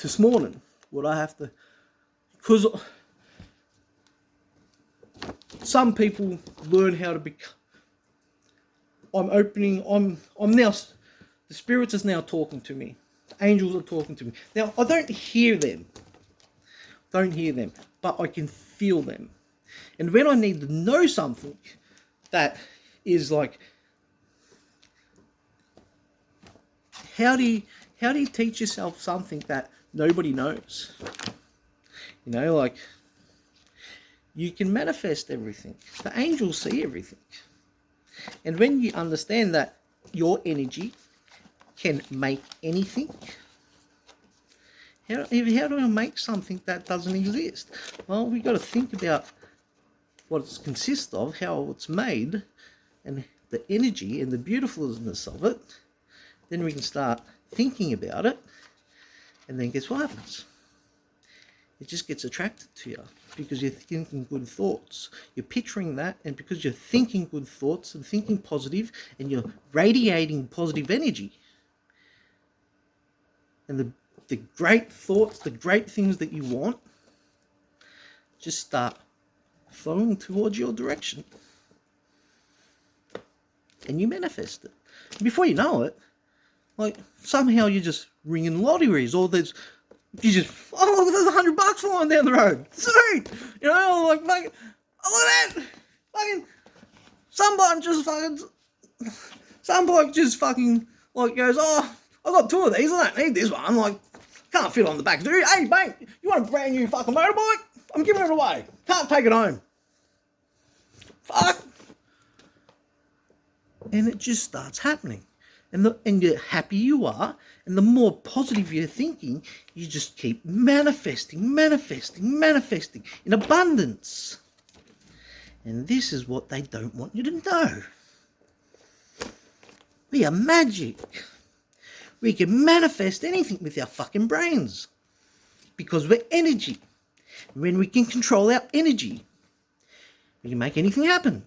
this morning, what I have to... Because some people learn how to become... I'm now... The spirits is now talking to me. The angels are talking to me. Now, I don't hear them. But I can feel them. And when I need to know something that is like... How do you teach yourself something that nobody knows? You know, like, you can manifest everything. The angels see everything. And when you understand that your energy can make anything, how do I make something that doesn't exist? Well, we've got to think about what it consists of, how it's made, and the energy and the beautifulness of it. Then we can start thinking about it, and then guess what happens? It just gets attracted to you because you're thinking good thoughts. You're picturing that, and because you're thinking good thoughts and thinking positive, and you're radiating positive energy, and the great thoughts, the great things that you want, just start flowing towards your direction. and you manifest it. And before you know it, like, somehow you're just ringing lotteries, or there's $100 flying down the road. Sweet! You know, like, fucking, oh, look at that! Fucking, some bloke just fucking, like, goes, oh, I got 2 of these, I don't need this one. Like, can't fit on the back. Dude, hey, mate, you want a brand new fucking motorbike? I'm giving it away. Can't take it home. Fuck. And it just starts happening. And the happier you are, and the more positive you're thinking, you just keep manifesting in abundance. And this is what they don't want you to know. We are magic. We can manifest anything with our fucking brains. Because we're energy. When we can control our energy, we can make anything happen.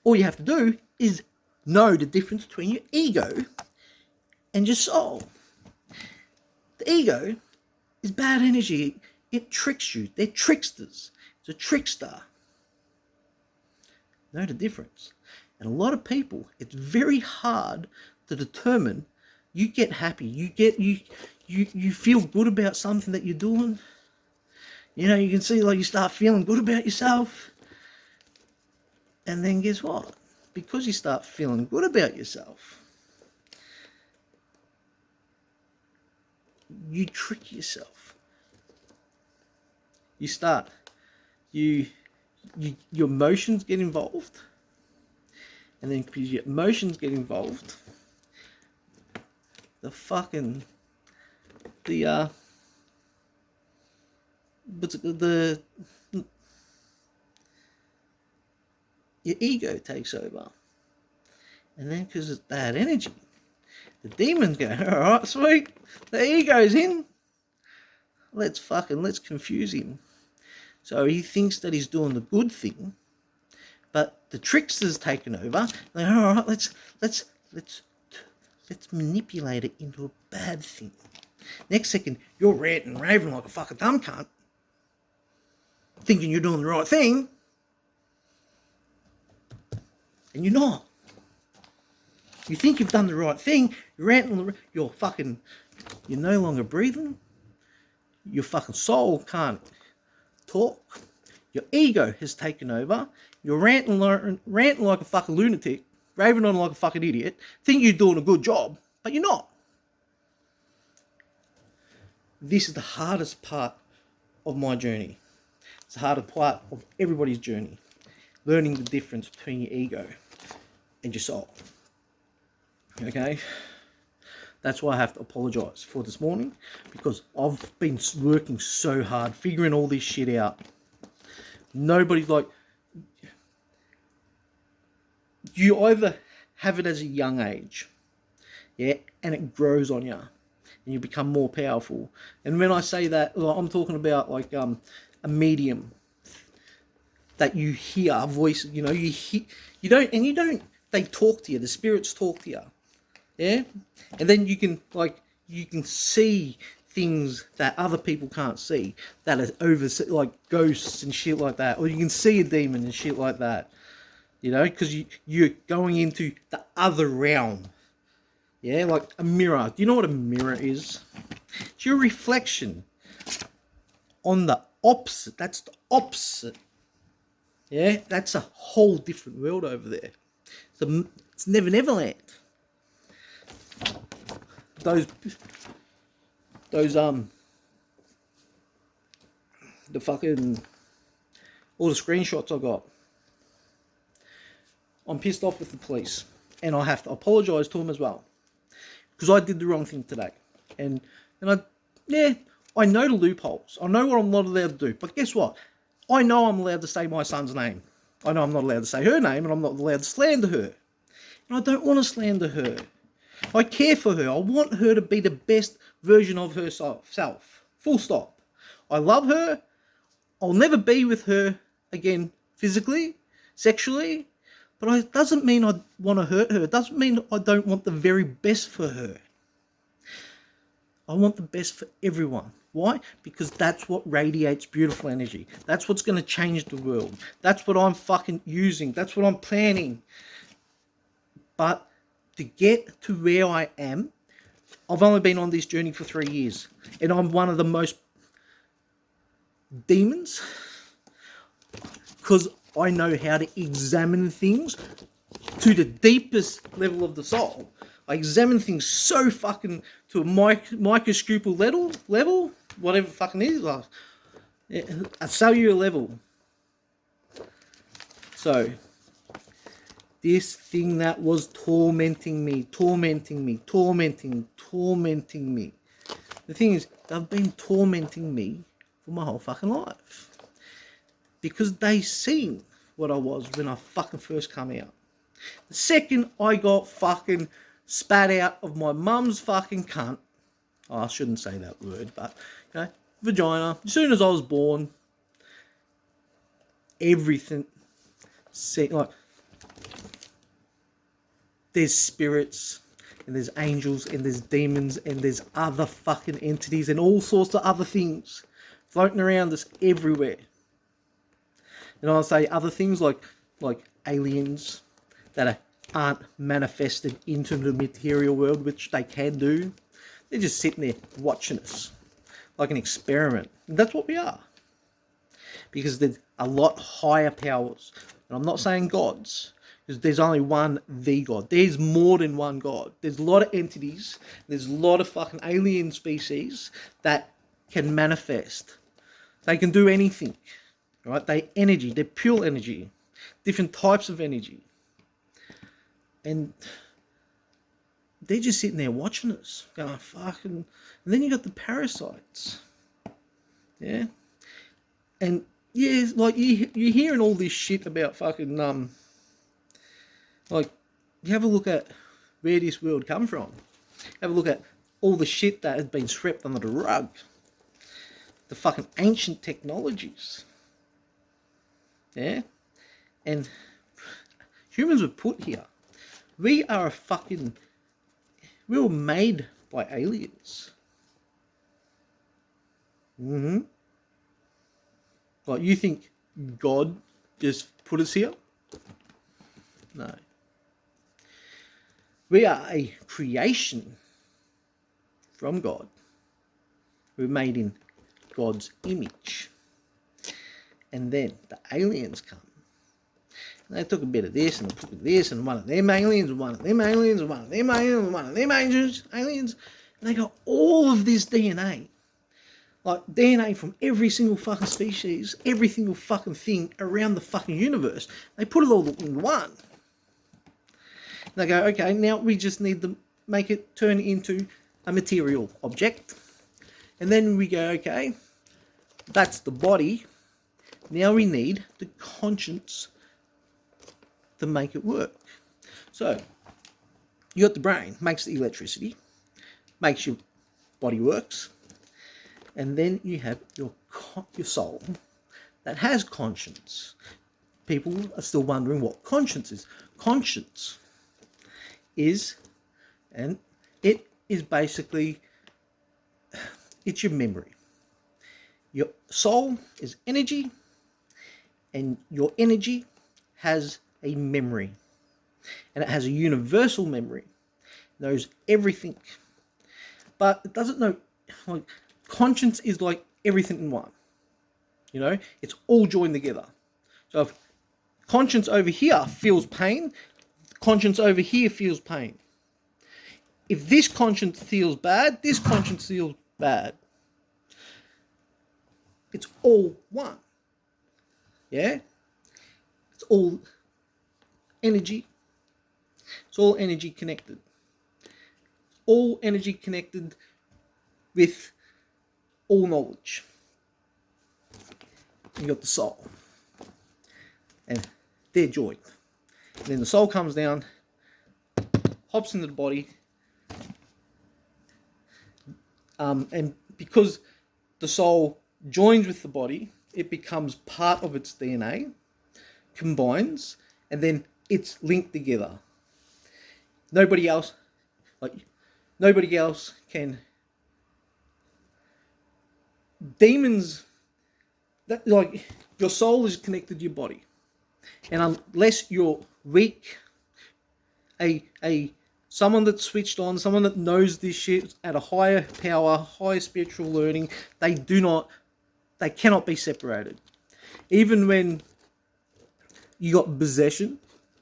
All you have to do is know the difference between your ego and your soul. The ego is bad energy. It tricks you. They're tricksters. It's a trickster. Know the difference. And a lot of people, it's very hard to determine. You get happy. You feel good about something that you're doing. You know, you can see, like, you start feeling good about yourself. And then guess what? Because you start feeling good about yourself, you trick yourself. You start, your emotions get involved, and then because your emotions get involved, your ego takes over. And then because it's bad energy, the demons go, all right, sweet, the ego's in. Let's confuse him. So he thinks that he's doing the good thing, but the trickster's taken over. Like, all right, let's manipulate it into a bad thing. Next second, you're ranting and raving like a fucking dumb cunt, thinking you're doing the right thing. And you're not. You think you've done the right thing, you're no longer breathing, your fucking soul can't talk, your ego has taken over, you're ranting like a fucking lunatic, raving on like a fucking idiot, think you're doing a good job, but you're not. This is the hardest part of my journey. It's the hardest part of everybody's journey. Learning the difference between your ego and your soul. Okay? That's why I have to apologise for this morning, because I've been working so hard, figuring all this shit out. Nobody's like... You either have it as a young age, yeah, and it grows on you, and you become more powerful. And when I say that, I'm talking about like a medium that you hear a voice, you know, they talk to you, the spirits talk to you, yeah? And then you can see things that other people can't see, that are like ghosts and shit like that, or you can see a demon and shit like that, you know, because you're going into the other realm, yeah, like a mirror. Do you know what a mirror is? It's your reflection on the opposite. That's the opposite. Yeah, that's a whole different world over there. It's Never Neverland. The fucking, all the screenshots I got. I'm pissed off with the police, and I have to apologise to them as well, because I did the wrong thing today. And I know the loopholes. I know what I'm not allowed to do. But guess what? I know I'm allowed to say my son's name. I know I'm not allowed to say her name, and I'm not allowed to slander her. And I don't want to slander her. I care for her. I want her to be the best version of herself. Full stop. I love her. I'll never be with her again physically, sexually. But it doesn't mean I want to hurt her. It doesn't mean I don't want the very best for her. I want the best for everyone. Why? Because that's what radiates beautiful energy. That's what's going to change the world. That's what I'm fucking using. That's what I'm planning. But to get to where I am, I've only been on this journey for 3 years. And I'm one of the most demons because I know how to examine things to the deepest level of the soul. I examine things so fucking to a microscopical level, whatever fucking it is, like a cellular level. So, this thing that was tormenting me. The thing is, they've been tormenting me for my whole fucking life. Because they seen what I was when I fucking first come out. The second I got fucking spat out of my mum's fucking cunt. Oh, I shouldn't say that word, but, you know, vagina. As soon as I was born, everything, like, there's spirits, and there's angels, and there's demons, and there's other fucking entities, and all sorts of other things floating around us everywhere. And I'll say other things like aliens that aren't manifested into the material world, which they can do. They're just sitting there watching us like an experiment. And that's what we are. Because there's a lot higher powers. And I'm not saying gods, because there's only one, the God. There's more than one God. There's a lot of entities. There's a lot of fucking alien species that can manifest. They can do anything. Right? They're pure energy. Different types of energy. And they're just sitting there watching us. Going, fucking... And then you got the parasites. Yeah? And, yeah, like, you're hearing all this shit about fucking, like, you have a look at where this world come from. Have a look at all the shit that has been swept under the rug. The fucking ancient technologies. Yeah? And humans were put here. We were made by aliens. Like, you think God just put us here? No. We are a creation from God. We're made in God's image. And then the aliens come. And they took a bit of this and a bit of this, and one of them aliens, and one of them aliens, and one of them aliens, and one of them aliens. And they got all of this DNA. Like DNA from every single fucking species, every single fucking thing around the fucking universe. They put it all in one. And they go, okay, now we just need to make it turn into a material object. And then we go, okay, that's the body. Now we need the conscience to make it work. So, you got the brain, makes the electricity, makes your body works. And then you have your soul that has conscience. People are still wondering what conscience is. Conscience is, and it is basically, it's your memory. Your soul is energy, and your energy has a memory. And it has a universal memory. It knows everything. But it doesn't know, like, conscience is like everything in one. You know, it's all joined together. So if conscience over here feels pain, conscience over here feels pain. If this conscience feels bad, this conscience feels bad. It's all one. Yeah? It's all energy. It's all energy connected. All energy connected with all knowledge. You got the soul. And they're joined. And then the soul comes down, hops into the body, and because the soul joins with the body, it becomes part of its DNA, combines, and then it's linked together. Nobody else can. Demons, that, like, your soul is connected to your body, and unless you're weak, a someone that's switched on, someone that knows this shit at a higher power, higher spiritual learning, they cannot be separated. Even when you got possession,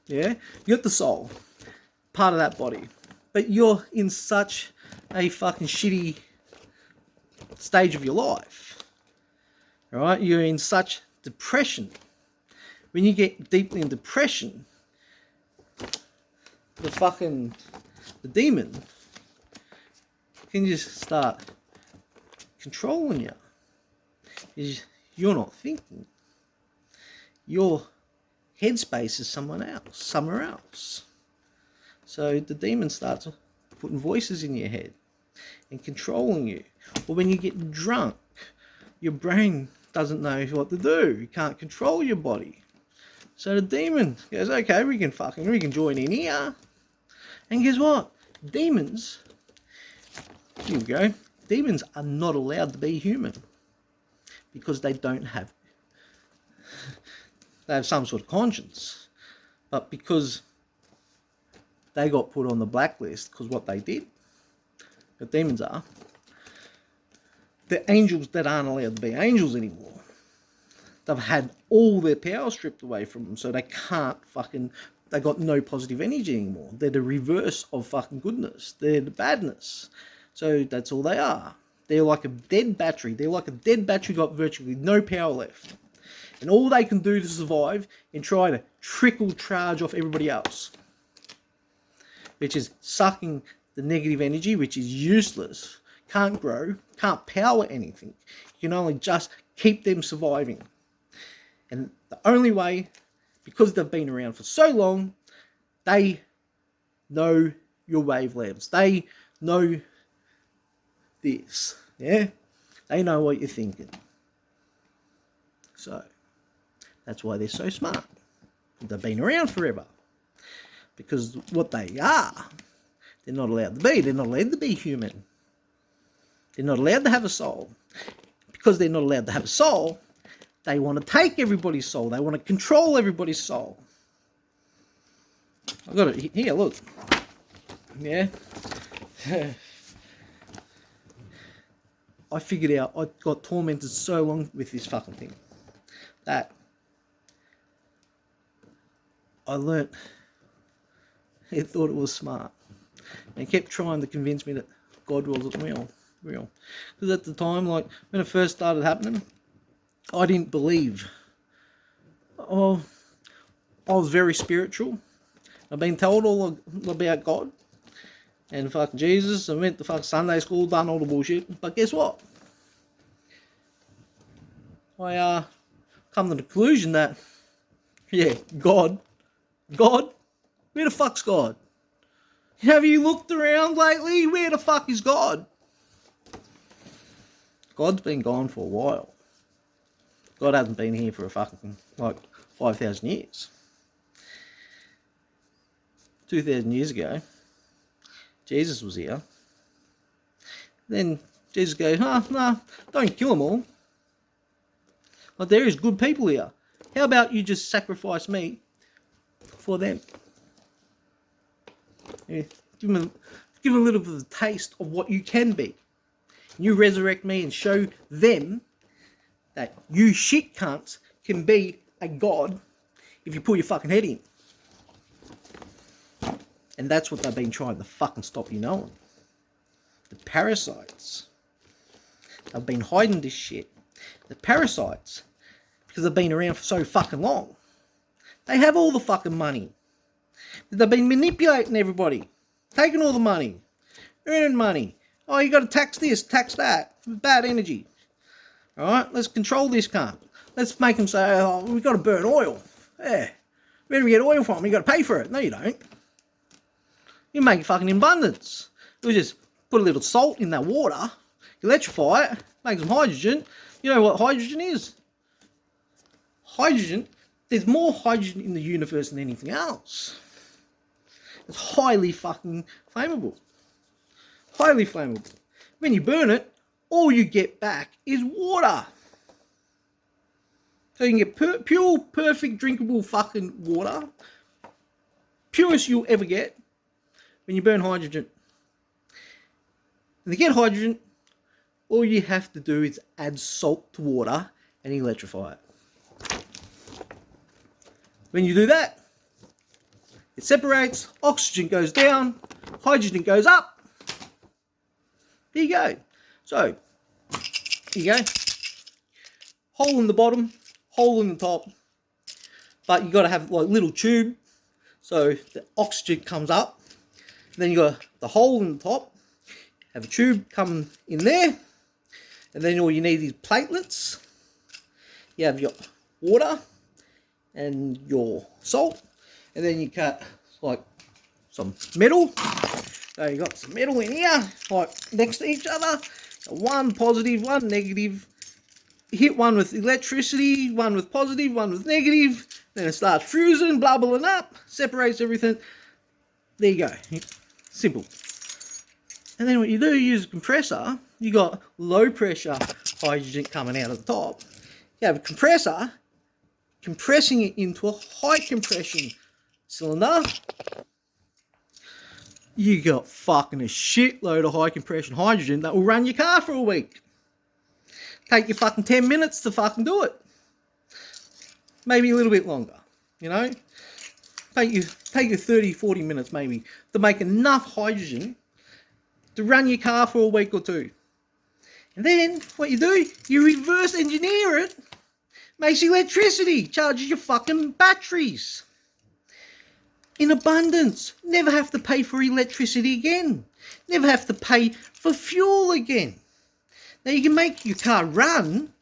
yeah, you got the soul, part of that body, but you're in such a fucking shitty stage of your life, right? You're in such depression. When you get deeply in depression, the demon can just start controlling you. You're not thinking. Your headspace is somewhere else. So the demon starts putting voices in your head and controlling you. Or when you get drunk, your brain doesn't know what to do. You can't control your body. So the demon goes, okay, we can join in here. And guess what? Demons, here we go, demons are not allowed to be human because they have some sort of conscience. But because they got put on the blacklist because what they did, the demons are, the angels that aren't allowed to be angels anymore. They've had all their power stripped away from them, so they got no positive energy anymore. They're the reverse of fucking goodness. They're the badness. So that's all they are. They're like a dead battery. They're like a dead battery got virtually no power left. And all they can do to survive and try to trickle charge off everybody else, which is sucking the negative energy, which is useless, can't grow, can't power anything. You can only just keep them surviving. And the only way, because they've been around for so long, they know your wavelengths. They know this, yeah? They know what you're thinking. So, that's why they're so smart. They've been around forever. Because what they are, they're not allowed to be. They're not allowed to be human. They're not allowed to have a soul. Because they're not allowed to have a soul, they want to take everybody's soul. They want to control everybody's soul. I've got it here, look. Yeah. I figured out, I got tormented so long with this fucking thing that I learnt it thought it was smart. And it kept trying to convince me that God wasn't real. Because at the time, like, when it first started happening, I didn't believe. Oh, I was very spiritual. I've been told all about God and fucking Jesus. I went to fucking Sunday school, done all the bullshit. But guess what? I come to the conclusion that, yeah, God, where the fuck's God? Have you looked around lately? Where the fuck is God? God's been gone for a while. God hasn't been here for a fucking, 5,000 years. 2,000 years ago, Jesus was here. Then Jesus goes, no, don't kill them all. But there is good people here. How about you just sacrifice me for them? Yeah, give them a little bit of a taste of what you can be. You resurrect me and show them that you shit cunts can be a god if you pull your fucking head in. And that's what they've been trying to fucking stop you knowing. The parasites. They've been hiding this shit. The parasites, because they've been around for so fucking long, they have all the fucking money. They've been manipulating everybody, taking all the money, earning money. Oh, you got to tax this, tax that. Bad energy. All right, let's control this cunt. Let's make them say, oh, we've got to burn oil. Yeah. Where do we get oil from? You got to pay for it. No, you don't. You make it fucking in abundance. You just put a little salt in that water, electrify it, make some hydrogen. You know what hydrogen is? Hydrogen, there's more hydrogen in the universe than anything else. It's highly fucking flammable. Highly flammable. When you burn it, all you get back is water. So you can get pure, perfect, drinkable fucking water. Purest you'll ever get. when you burn hydrogen. And to get hydrogen, all you have to do is add salt to water and electrify it. When you do that, it separates, oxygen goes down, hydrogen goes up. There you go. So, here you go. Hole in the bottom, hole in the top. But you got to have like a little tube so the oxygen comes up. Then you got the hole in the top. Have a tube come in there. And then all you need is platelets. You have your water and your salt. And then you cut like some metal. So you got some metal in here, like next to each other. One positive, one negative. You hit one with electricity, one with positive, one with negative. Then it starts fusing, bubbling up, separates everything. There you go. Simple. And then what you do, you use a compressor. You got low pressure hydrogen coming out of the top. You have a compressor compressing it into a high compression cylinder. You got fucking a shitload of high compression hydrogen that will run your car for a week. Take you fucking 10 minutes to fucking do it. Maybe a little bit longer, you know. Take you 30, 40 minutes maybe to make enough hydrogen to run your car for a week or two. And then what you do, you reverse engineer it, makes electricity, charges your fucking batteries. In abundance. Never have to pay for electricity again. Never have to pay for fuel again. Now you can make your car run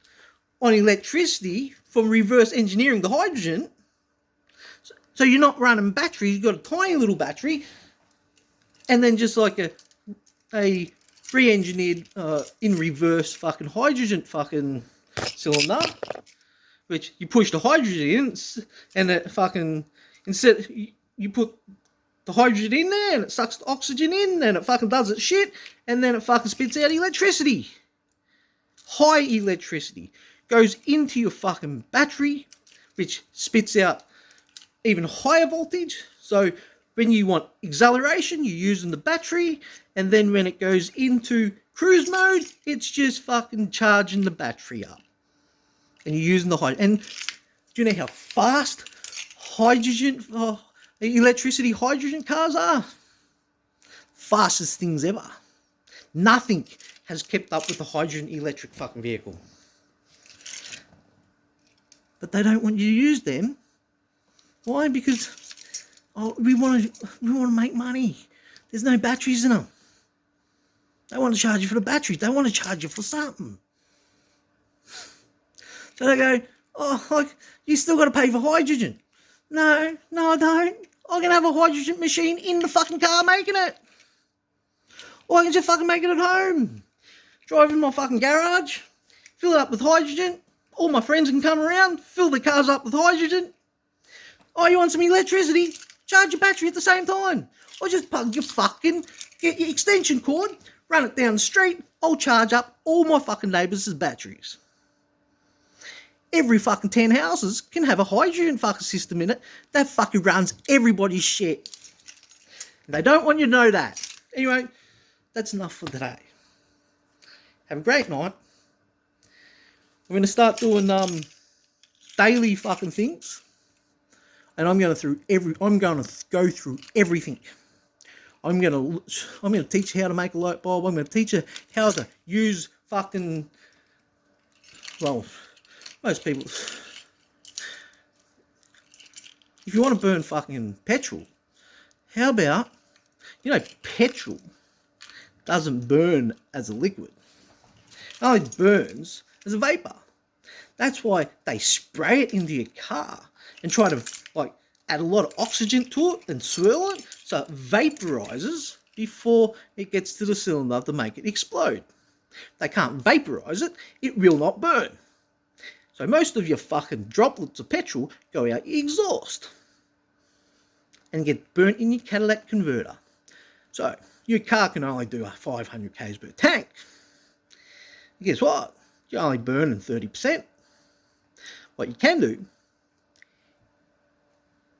on electricity from reverse engineering the hydrogen. So you're not running batteries, you've got a tiny little battery, and then just like a re-engineered in reverse fucking hydrogen fucking cylinder, which you push the hydrogen in, and it fucking, instead you put the hydrogen in there and it sucks the oxygen in and it fucking does its shit, and then it fucking spits out electricity. High electricity goes into your fucking battery, which spits out even higher voltage. So when you want acceleration, you're using the battery, and then when it goes into cruise mode, it's just fucking charging the battery up. And you're using the hydrogen. And do you know how fast hydrogen, electricity hydrogen cars are? Fastest things ever. Nothing has kept up with the hydrogen electric fucking vehicle. But they don't want you to use them. Why? Because we want to make money. There's no batteries in them. They want to charge you for the batteries. They want to charge you for something. So they go, oh, like, you still got to pay for hydrogen. No, I don't. I can have a hydrogen machine in the fucking car making it. Or I can just fucking make it at home. Drive in my fucking garage, fill it up with hydrogen. All my friends can come around, fill their cars up with hydrogen. Oh, you want some electricity? Charge your battery at the same time. Or just plug your fucking, get your extension cord, run it down the street. I'll charge up all my fucking neighbours' batteries. Every fucking 10 houses can have a hydrogen fucking system in it that fucking runs everybody's shit. And they don't want you to know that. Anyway, that's enough for today. Have a great night. I'm going to start doing daily fucking things. And I'm going to go through everything. I'm going to teach you how to make a light bulb. I'm going to teach you how to use fucking, well, most people, if you want to burn fucking petrol, how about, petrol doesn't burn as a liquid. It only burns as a vapor. That's why they spray it into your car and try to add a lot of oxygen to it and swirl it so it vaporizes before it gets to the cylinder to make it explode. If they can't vaporize it, it will not burn. So most of your fucking droplets of petrol go out your exhaust and get burnt in your catalytic converter. So your car can only do 500 k's per tank. And guess what? You're only burning 30%. What you can do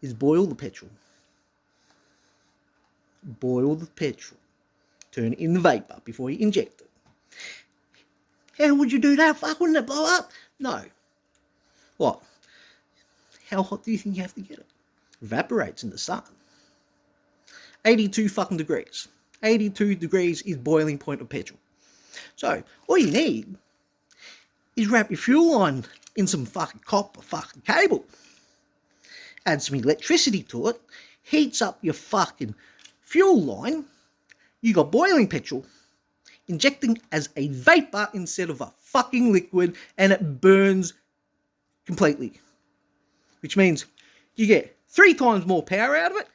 is boil the petrol. boil the petrol, turn it into vapor before you inject it. How would you do that? Fuck, wouldn't it blow up? No. What? How hot do you think you have to get it? Evaporates in the sun. 82 fucking degrees. 82 degrees is boiling point of petrol. So, all you need is wrap your fuel line in some fucking copper fucking cable. Add some electricity to it. Heats up your fucking fuel line. You got boiling petrol. Injecting as a vapor instead of a fucking liquid. And it burns completely. Which means you get 3 times more power out of it.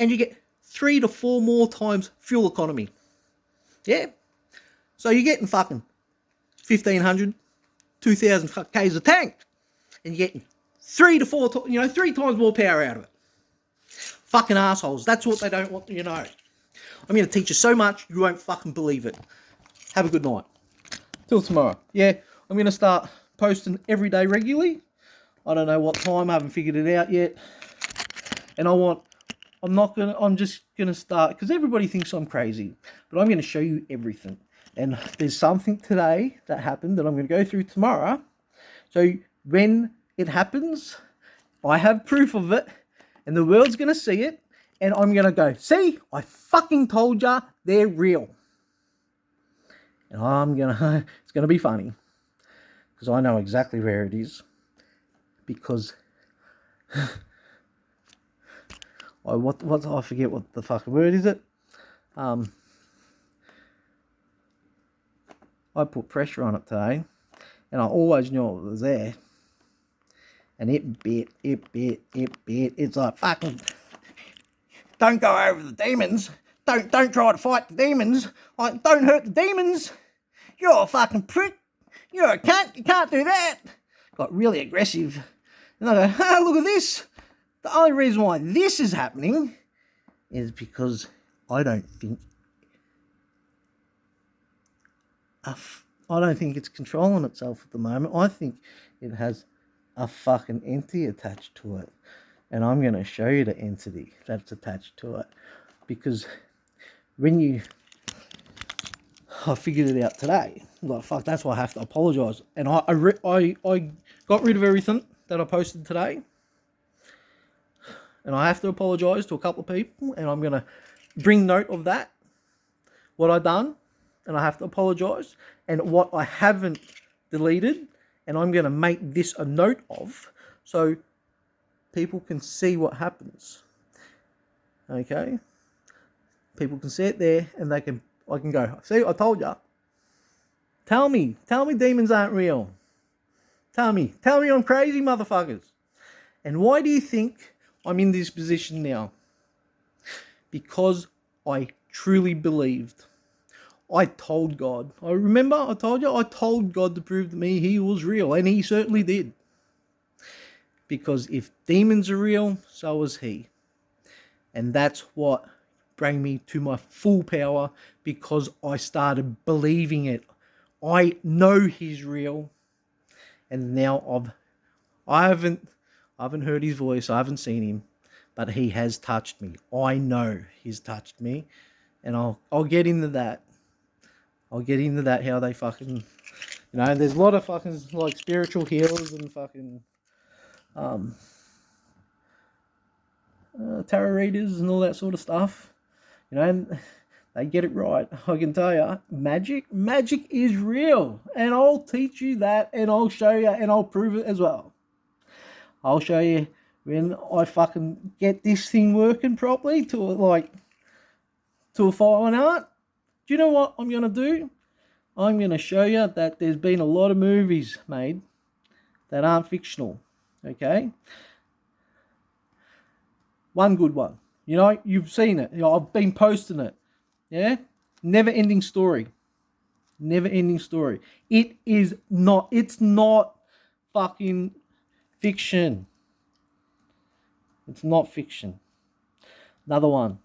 And you get 3 to 4 more times fuel economy. Yeah? So you're getting fucking 1,500, 2,000 Ks a tank. And you're getting 3 times more power out of it. Fucking assholes. That's what they don't want you to know. I'm going to teach you so much, you won't fucking believe it. Have a good night. Till tomorrow. Yeah, I'm going to start posting every day regularly. I don't know what time. I haven't figured it out yet. And I'm just going to start, because everybody thinks I'm crazy. But I'm going to show you everything. And there's something today that happened that I'm going to go through tomorrow. So when it happens, I have proof of it. And the world's going to see it. And I'm going to go, see, I fucking told ya, they're real. And it's going to be funny. Because I know exactly where it is. Because I forget what the fucking word is it. I put pressure on it today. And I always knew it was there. And it bit. It's like fucking... Don't go over the demons. Don't try to fight the demons. Like, don't hurt the demons. You're a fucking prick. You're a cunt. You can't do that. Got really aggressive. And I go, oh, look at this. The only reason why this is happening is because I don't think it's controlling itself at the moment. I think it has a fucking entity attached to it. And I'm going to show you the entity that's attached to it. Because I figured it out today. Like, fuck, that's why I have to apologise. And I got rid of everything that I posted today. And I have to apologise to a couple of people. And I'm going to bring note of that. What I done. And I have to apologise. And what I haven't deleted. And I'm going to make this a note of. So people can see what happens. Okay? People can see it there, and I can go, see, I told ya. Tell me demons aren't real. Tell me I'm crazy, motherfuckers. And why do you think I'm in this position now? Because I truly believed. I told God. I remember I told you, I told God to prove to me he was real, and he certainly did. Because if demons are real, so is he. And that's what brought me to my full power, because I started believing it. I know he's real. And now I haven't heard his voice, I haven't seen him, but he has touched me. I know he's touched me. And I'll get into that. I'll get into that, how they fucking, there's a lot of fucking like spiritual healers and fucking tarot readers and all that sort of stuff, and they get it right. I can tell you, magic is real, and I'll teach you that, and I'll show you, and I'll prove it as well. I'll show you when I fucking get this thing working properly to a fine art. Do you know what I'm going to do? I'm going to show you that there's been a lot of movies made that aren't fictional. Okay? One good one. You've seen it. I've been posting it. Yeah? Never ending story. Never ending story. It's not fucking fiction. It's not fiction. Another one.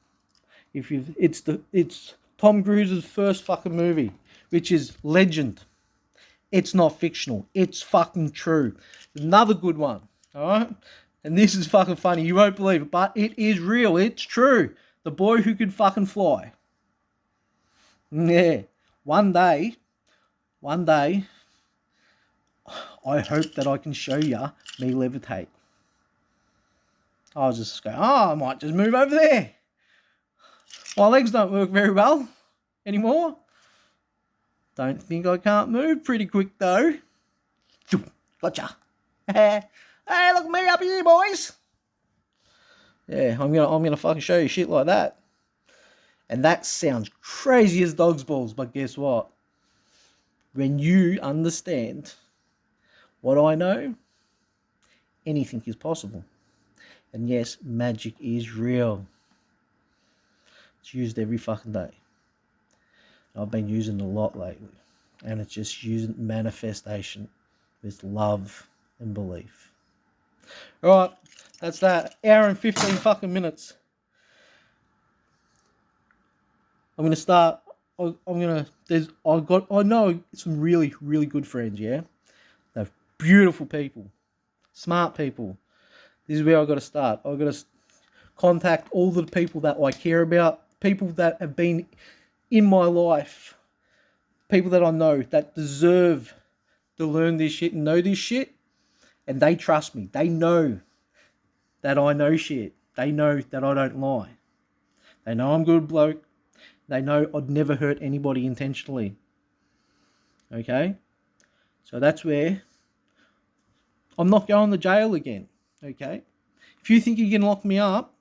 It's Tom Cruise's first fucking movie, which is Legend. It's not fictional. It's fucking true. Another good one. Alright? And this is fucking funny. You won't believe it, but it is real. It's true. The boy who could fucking fly. Yeah. One day, I hope that I can show you me levitate. I was just going, I might just move over there. My legs don't work very well anymore. Don't think I can't move pretty quick though. Gotcha. Hey, look at me up here, boys. Yeah, I'm gonna fucking show you shit like that. And that sounds crazy as dog's balls, but guess what? When you understand what I know, anything is possible. And yes, magic is real. It's used every fucking day. I've been using it a lot lately. And it's just using manifestation with love and belief. Alright, that's that. Hour and 15 fucking minutes. I'm gonna start. I know some really, really good friends, yeah? They're beautiful people. Smart people. This is where I've got to start. I've got to contact all the people that I care about, people that have been in my life, people that I know that deserve to learn this shit and know this shit, and they trust me. They know that I know shit. They know that I don't lie. They know I'm a good bloke. They know I'd never hurt anybody intentionally. Okay? So that's where I'm not going to jail again. Okay? If you think you can lock me up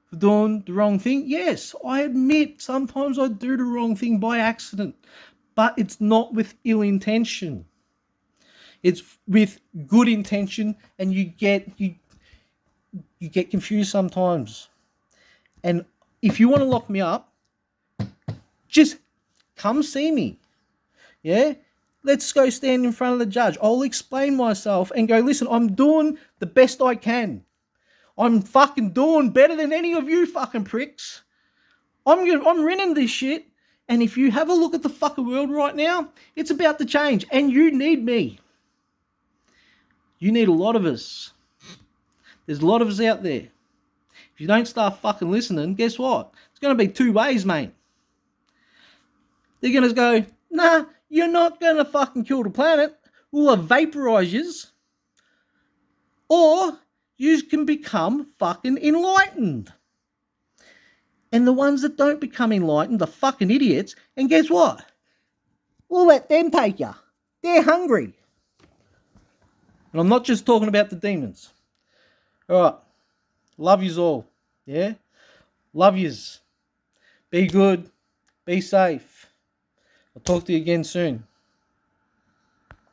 for doing the wrong thing, yes, I admit sometimes I do the wrong thing by accident. But it's not with ill intention. It's with good intention, and you get confused sometimes. And if you want to lock me up, just come see me. Yeah? Let's go stand in front of the judge. I'll explain myself and go, listen, I'm doing the best I can. I'm fucking doing better than any of you fucking pricks. I'm running this shit. And if you have a look at the fucking world right now, it's about to change. And you need me. You need a lot of us. There's a lot of us out there. If you don't start fucking listening, guess what? It's going to be two ways, mate. They're going to go, nah, you're not going to fucking kill the planet. We'll vaporize yous. Or you can become fucking enlightened. And the ones that don't become enlightened are fucking idiots. And guess what? We'll let them take you. They're hungry. And I'm not just talking about the demons. All right. Love yous all. Yeah? Love yous. Be good. Be safe. I'll talk to you again soon.